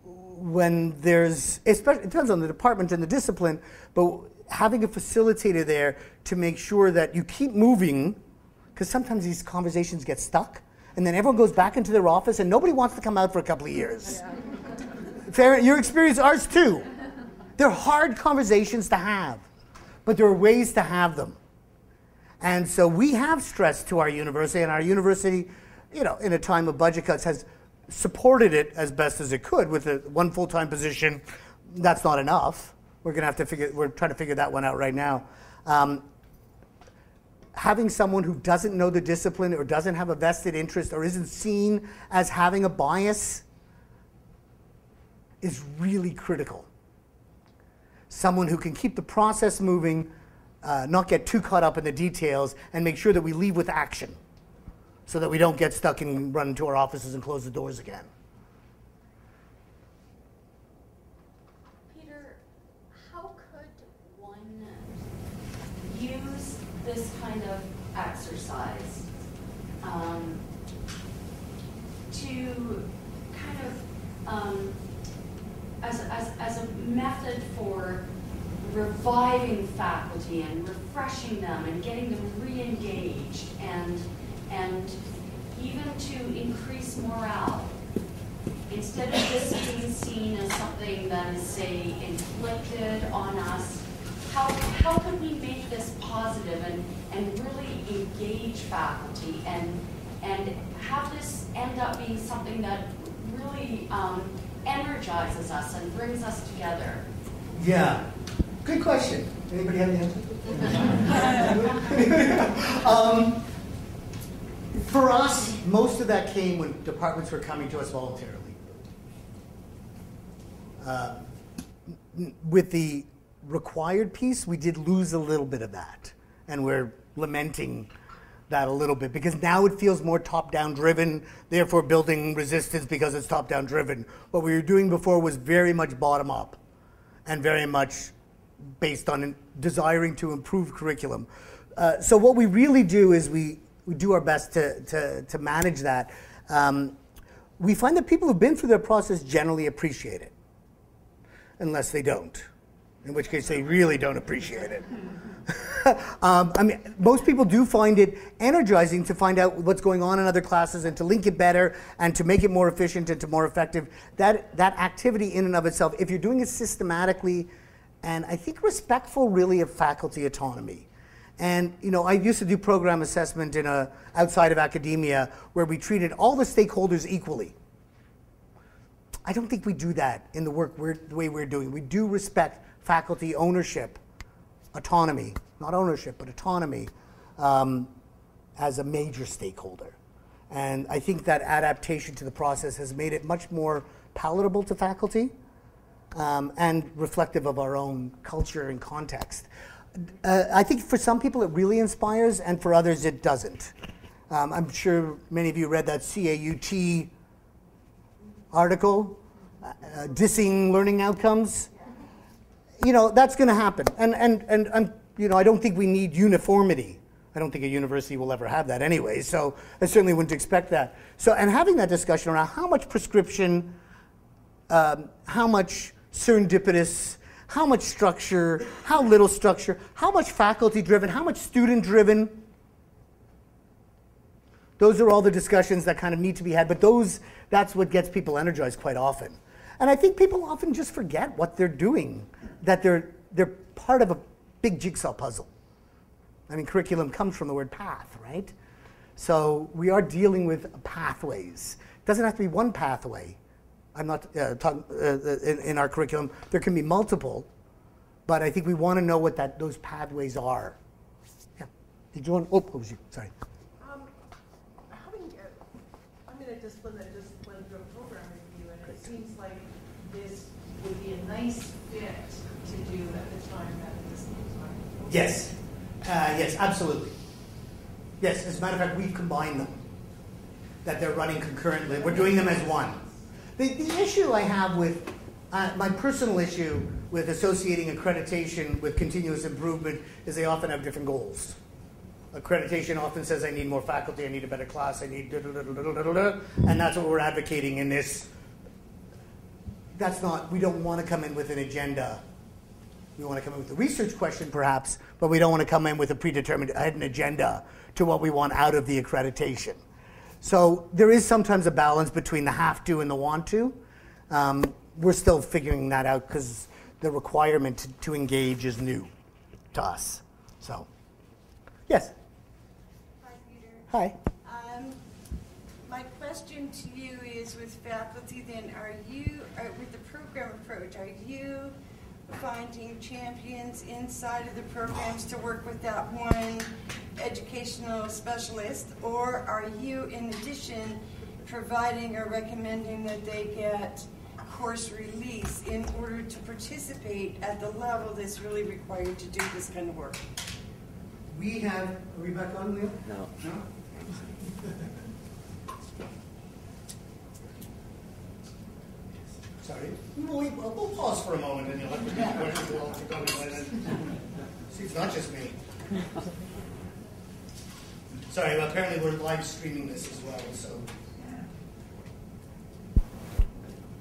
when there's, especially, it depends on the department and the discipline, but having a facilitator there to make sure that you keep moving, because sometimes these conversations get stuck, and then everyone goes back into their office and nobody wants to come out for a couple of years. Yeah. Fair, your experience, ours too. They're hard conversations to have, but there are ways to have them. And so we have stressed to our university, and our university, in a time of budget cuts, has supported it as best as it could with one full-time position. That's not enough. We're trying to figure that one out right now. Having someone who doesn't know the discipline or doesn't have a vested interest or isn't seen as having a bias is really critical. Someone who can keep the process moving, not get too caught up in the details, and make sure that we leave with action so that we don't get stuck and run into our offices and close the doors again. Peter, how could one use this kind of exercise to kind of, as a method for reviving faculty and refreshing them and getting them re-engaged and even to increase morale, instead of this being seen as something that is, say, inflicted on us? How can we make this positive and really engage faculty and have this end up being something that really energizes us and brings us together? Yeah, good question. Anybody have the answer? For us, most of that came when departments were coming to us voluntarily. With the required piece, we did lose a little bit of that, and we're lamenting that a little bit because now it feels more top-down driven, therefore building resistance because it's top-down driven. What we were doing before was very much bottom-up and very much based on desiring to improve curriculum. So what we really do is we do our best to manage that. We find that people who've been through their process generally appreciate it, unless they don't, in which case they really don't appreciate it. I mean, most people do find it energizing to find out what's going on in other classes and to link it better and to make it more efficient and to more effective. That activity in and of itself, if you're doing it systematically and I think respectful really of faculty autonomy. And I used to do program assessment outside of academia where we treated all the stakeholders equally. I don't think we do that in the way we're doing. We do respect faculty ownership, autonomy, not ownership, but autonomy as a major stakeholder. And I think that adaptation to the process has made it much more palatable to faculty and reflective of our own culture and context. I think for some people it really inspires, and for others it doesn't. I'm sure many of you read that CAUT article, dissing learning outcomes. That's going to happen. And I don't think we need uniformity. I don't think a university will ever have that anyway, so I certainly wouldn't expect that. So, and having that discussion around how much prescription, how much serendipitous, how much structure, how little structure, how much faculty-driven, how much student-driven. Those are all the discussions that kind of need to be had, but that's what gets people energized quite often. And I think people often just forget what they're doing, that they're part of a big jigsaw puzzle. I mean, curriculum comes from the word path, right? So we are dealing with pathways. It doesn't have to be one pathway. I'm not talking in our curriculum. There can be multiple, but I think we want to know what those pathways are. Yeah. Did you want? Oh, what was you? Sorry. I'm in a discipline that just went through a program review, and it seems like this would be a nice fit to do at the time that the discipline is running. Yes. Yes, absolutely. Yes, as a matter of fact, we've combined them. That they're running concurrently. We're doing them as one. The issue I have with My personal issue with associating accreditation with continuous improvement is they often have different goals. Accreditation often says I need more faculty, I need a better class, I need and that's what we're advocating in this. That's not, we don't want to come in with an agenda. We want to come in with a research question perhaps, but we don't want to come in with a predetermined hidden agenda to what we want out of the accreditation. So there is sometimes a balance between the have to and the want to. We're still figuring that out because the requirement to engage is new to us. So, yes. Hi, Peter. Hi. My question to you is with faculty then, with the program approach, are you finding champions inside of the programs to work with that one educational specialist, or are you in addition providing or recommending that they get course release in order to participate at the level that's really required to do this kind of work? We have, are we back on, Leo? No. No? Sorry. We'll pause for a moment and you'll have to read the questions. We'll have to go and see, it's not just me. Sorry, well, apparently we're live streaming this as well, so.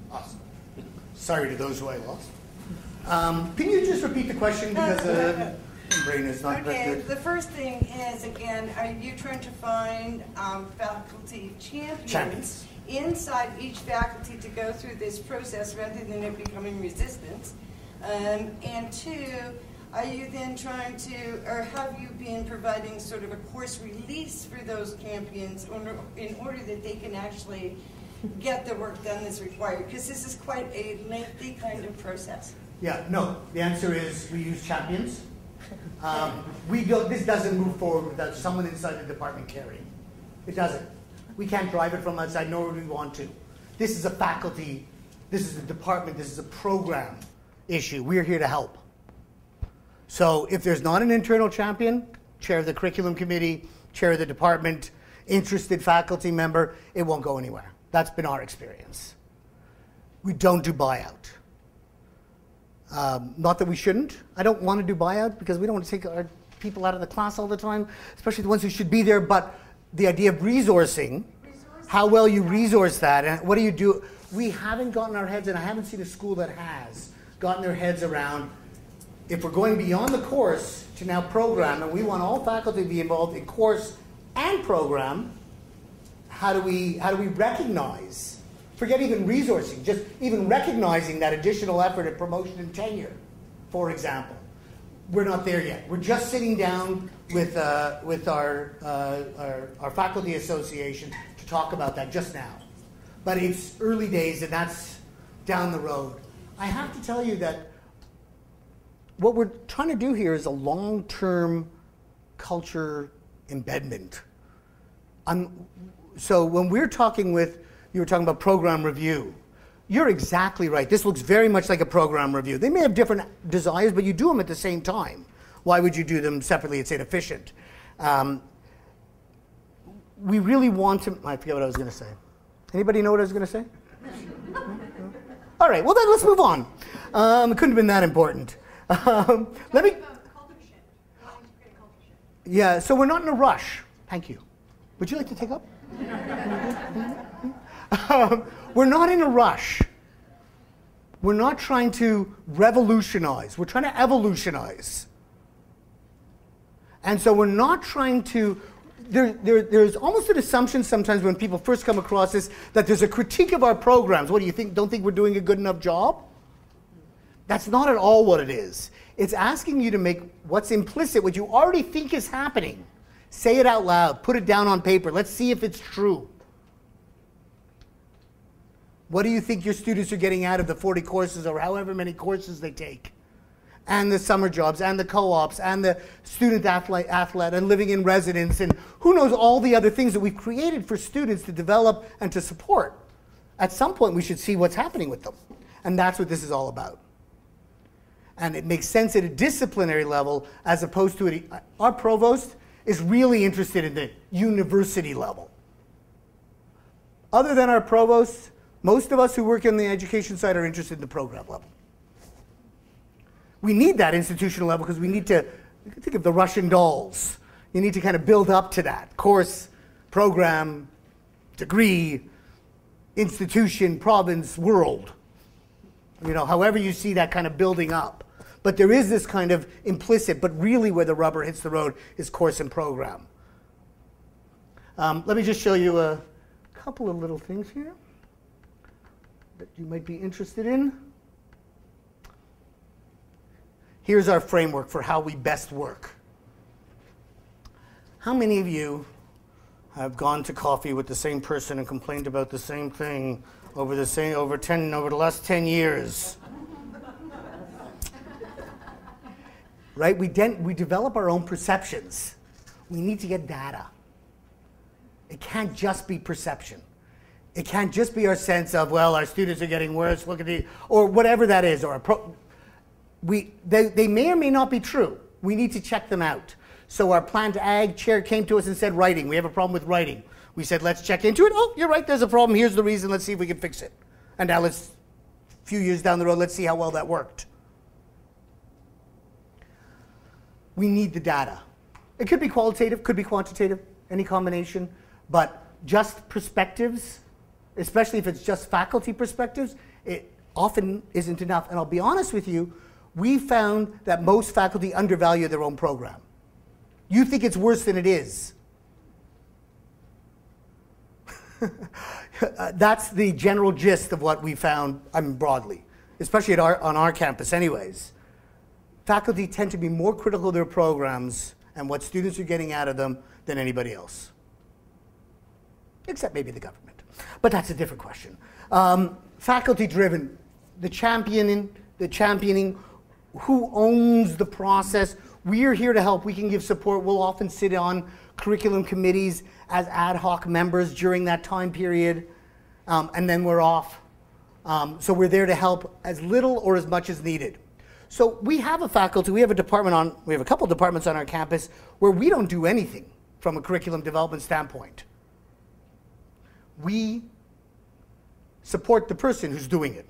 Awesome. Sorry to those who I lost. Can you just repeat the question because the brain is not that good? The first thing is, again, are you trying to find faculty champions inside each faculty to go through this process rather than it becoming resistance? And two, are you then trying to, or have you been providing sort of a course release for those champions in order that they can actually get the work done that's required? Because this is quite a lengthy kind of process. Yeah, no. The answer is we use champions. This doesn't move forward without someone inside the department carrying. It doesn't. We can't drive it from outside, nor would we want to. This is a faculty, this is a department, this is a program issue. We're here to help. So if there's not an internal champion, chair of the curriculum committee, chair of the department, interested faculty member, it won't go anywhere. That's been our experience. We don't do buyout. Not that we shouldn't. I don't want to do buyout because we don't want to take our people out of the class all the time, especially the ones who should be there. But the idea of resourcing, how well you resource that, and what do you do? We haven't gotten our heads, and I haven't seen a school that has gotten their heads around, if we're going beyond the course to now program, and we want all faculty to be involved in course and program, how do we recognize, forget even resourcing, just even recognizing that additional effort at promotion and tenure, for example. We're not there yet. We're just sitting down with our faculty association to talk about that just now. But it's early days, and that's down the road. I have to tell you that what we're trying to do here is a long-term culture embedment. So when we're talking with, you were talking about program review. You're exactly right. This looks very much like a program review. They may have different desires, but you do them at the same time. Why would you do them separately? It's inefficient. We really want to, I forget what I was going to say. Anybody know what I was going to say? All right, well then let's move on. It couldn't have been that important. Let me. Yeah, so we're not in a rush. Thank you. Would you like to take up? We're not in a rush. We're not trying to revolutionize. We're trying to evolutionize. And so we're not trying to, there's almost an assumption sometimes when people first come across this that there's a critique of our programs. What do you think? Don't think we're doing a good enough job? That's not at all what it is. It's asking you to make what's implicit, what you already think is happening. Say it out loud. Put it down on paper. Let's see if it's true. What do you think your students are getting out of the 40 courses or however many courses they take? And the summer jobs, and the co-ops, and the student athlete, and living in residence, and who knows all the other things that we've created for students to develop and to support. At some point, we should see what's happening with them. And that's what this is all about. And it makes sense at a disciplinary level as opposed to our provost is really interested in the university level. Other than our provost, Most of us who work in the education side are interested in the program level. We need that institutional level because we need to, think of the Russian dolls. You need to kind of build up to that. Course, program, degree, institution, province, world. You know, however you see that kind of building up. But there is this kind of implicit, but really where the rubber hits the road is course and program. Let me just show you a couple of little things here that you might be interested in. Here's our framework for how we best work. How many of you have gone to coffee with the same person and complained about the same thing over the last 10 years? Right? We develop our own perceptions. We need to get data. It can't just be perception. It can't just be our sense of, well, our students are getting worse, look at the, or whatever that is, or they may or may not be true. We need to check them out. So our plant ag chair came to us and said writing. We have a problem with writing. We said, let's check into it. Oh, you're right, there's a problem. Here's the reason. Let's see if we can fix it. And now let's, a few years down the road, let's see how well that worked. We need the data. It could be qualitative, could be quantitative, any combination. But just perspectives, especially if it's just faculty perspectives, it often isn't enough. And I'll be honest with you, we found that most faculty undervalue their own program. You think it's worse than it is. That's the general gist of what we found, broadly, especially on our campus anyways. Faculty tend to be more critical of their programs and what students are getting out of them than anybody else. Except maybe the government. But that's a different question. Faculty-driven, the championing, who owns the process. We are here to help. We can give support. We'll often sit on curriculum committees as ad hoc members during that time period, and then we're off. So we're there to help as little or as much as needed. So we have a faculty, we have a couple departments on our campus where we don't do anything from a curriculum development standpoint. We support the person who's doing it.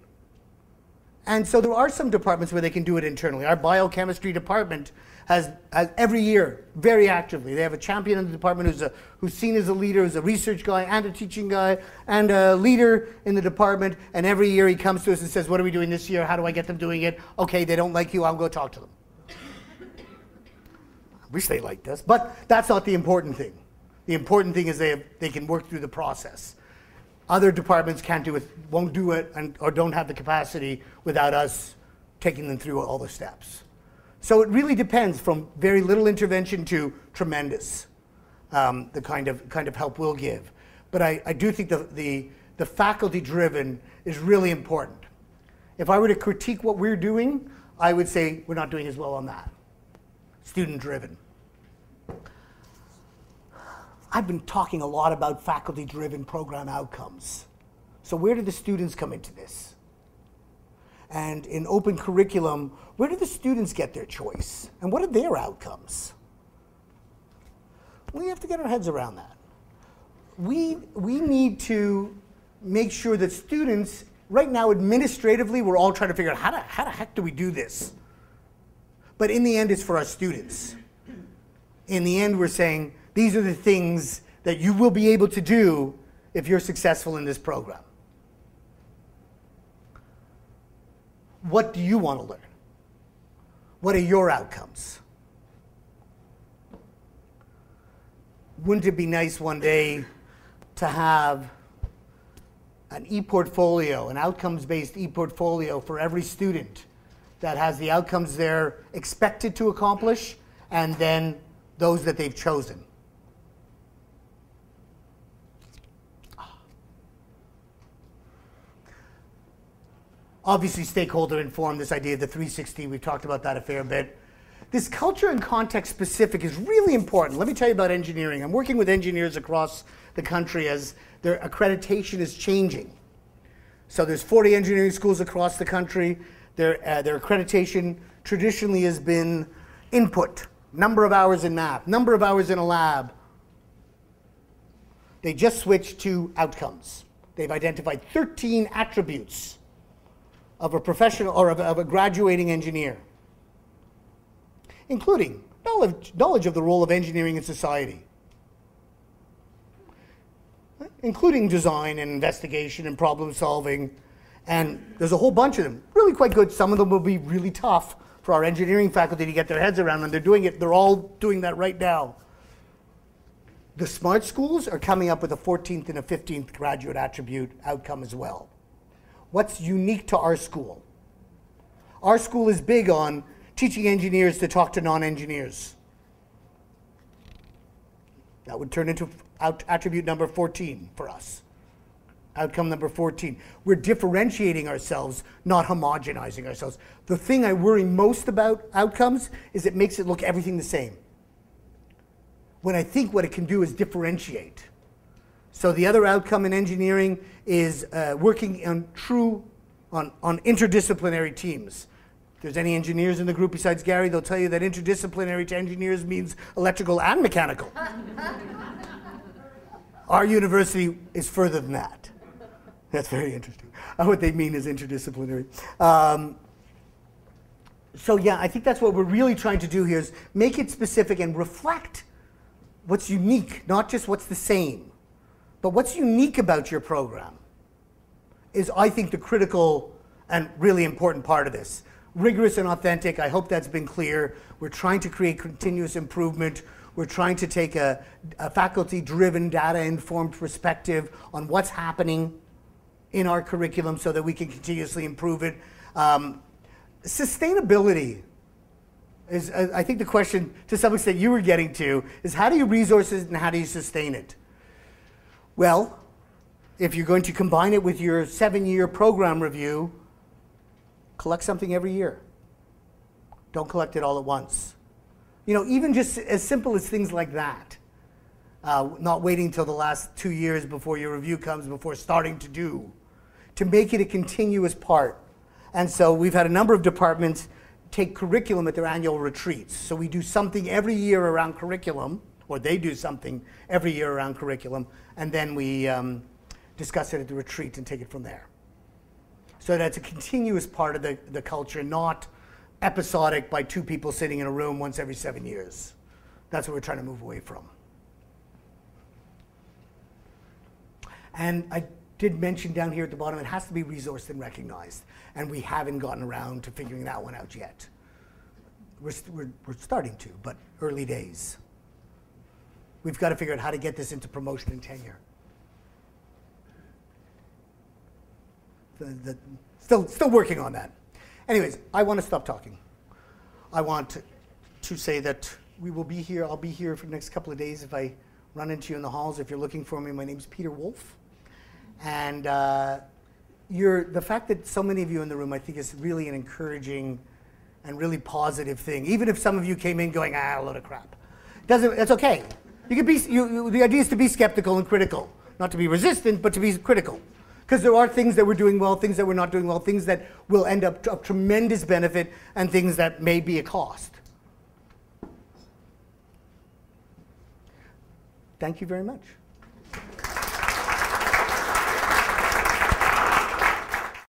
And so there are some departments where they can do it internally. Our biochemistry department has every year, very actively, they have a champion in the department who's seen as a leader, who's a research guy and a teaching guy and a leader in the department. And every year he comes to us and says, what are we doing this year? How do I get them doing it? Okay, they don't like you, I'll go talk to them. I wish they liked us, but that's not the important thing. The important thing is they can work through the process. Other departments can't do it, won't do it, or don't have the capacity without us taking them through all the steps. So it really depends from very little intervention to tremendous, the kind of help we'll give. But I do think the faculty-driven is really important. If I were to critique what we're doing, I would say we're not doing as well on that. Student-driven. I've been talking a lot about faculty-driven program outcomes. So where do the students come into this? And in open curriculum, where do the students get their choice? And what are their outcomes? We have to get our heads around that. We need to make sure that students, right now administratively, we're all trying to figure out how the heck do we do this? But in the end, it's for our students. In the end, we're saying, these are the things that you will be able to do if you're successful in this program. What do you want to learn? What are your outcomes? Wouldn't it be nice one day to have an e-portfolio, an outcomes-based e-portfolio for every student that has the outcomes they're expected to accomplish and then those that they've chosen? Obviously, stakeholder informed, this idea of the 360, we've talked about that a fair bit. This culture and context specific is really important. Let me tell you about engineering. I'm working with engineers across the country as their accreditation is changing. So there's 40 engineering schools across the country. Their accreditation traditionally has been input, number of hours in math, number of hours in a lab. They just switched to outcomes. They've identified 13 attributes of a professional or of a graduating engineer, including knowledge of the role of engineering in society, including design and investigation and problem solving. And there's a whole bunch of them, really quite good. Some of them will be really tough for our engineering faculty to get their heads around, and they're doing it. They're all doing that right now. The smart schools are coming up with a 14th and a 15th graduate attribute outcome as well. What's unique to our school? Our school is big on teaching engineers to talk to non-engineers. That would turn into attribute number 14 for us. Outcome number 14. We're differentiating ourselves, not homogenizing ourselves. The thing I worry most about outcomes is it makes it look everything the same, when I think what it can do is differentiate. So the other outcome in engineering is working on interdisciplinary teams. If there's any engineers in the group besides Gary, they'll tell you that interdisciplinary to engineers means electrical and mechanical. Our university is further than that. That's very interesting. What they mean is interdisciplinary. So yeah, I think that's what we're really trying to do here, is make it specific and reflect what's unique, not just what's the same, but what's unique about your program is, I think, the critical and really important part of this. Rigorous and authentic, I hope that's been clear. We're trying to create continuous improvement. We're trying to take a faculty-driven, data-informed perspective on what's happening in our curriculum so that we can continuously improve it. Sustainability is, I think, the question to some extent you were getting to, is how do you resource it and how do you sustain it? Well, if you're going to combine it with your 7-year program review, collect something every year. Don't collect it all at once. You know, even just as simple as things like that. Not waiting till the last 2 years before your review comes, before starting to do, to make it a continuous part. And so we've had a number of departments take curriculum at their annual retreats. So we do something every year around curriculum, or they do something every year around curriculum, and then we discuss it at the retreat and take it from there. So that's a continuous part of the culture, not episodic by 2 people sitting in a room once every 7 years. That's what we're trying to move away from. And I did mention down here at the bottom, it has to be resourced and recognized. And we haven't gotten around to figuring that one out yet. We're starting to, but early days. We've got to figure out how to get this into promotion and tenure. Still working on that. Anyways, I want to stop talking. I want to say that we will be here. I'll be here for the next couple of days if I run into you in the halls. If you're looking for me, my name's Peter Wolf. And the fact that so many of you in the room, I think, is really an encouraging and really positive thing. Even if some of you came in going, a load of crap. It's okay. You can be, the idea is to be skeptical and critical. Not to be resistant, but to be critical. Because there are things that we're doing well, things that we're not doing well, things that will end up of tremendous benefit, and things that may be a cost. Thank you very much.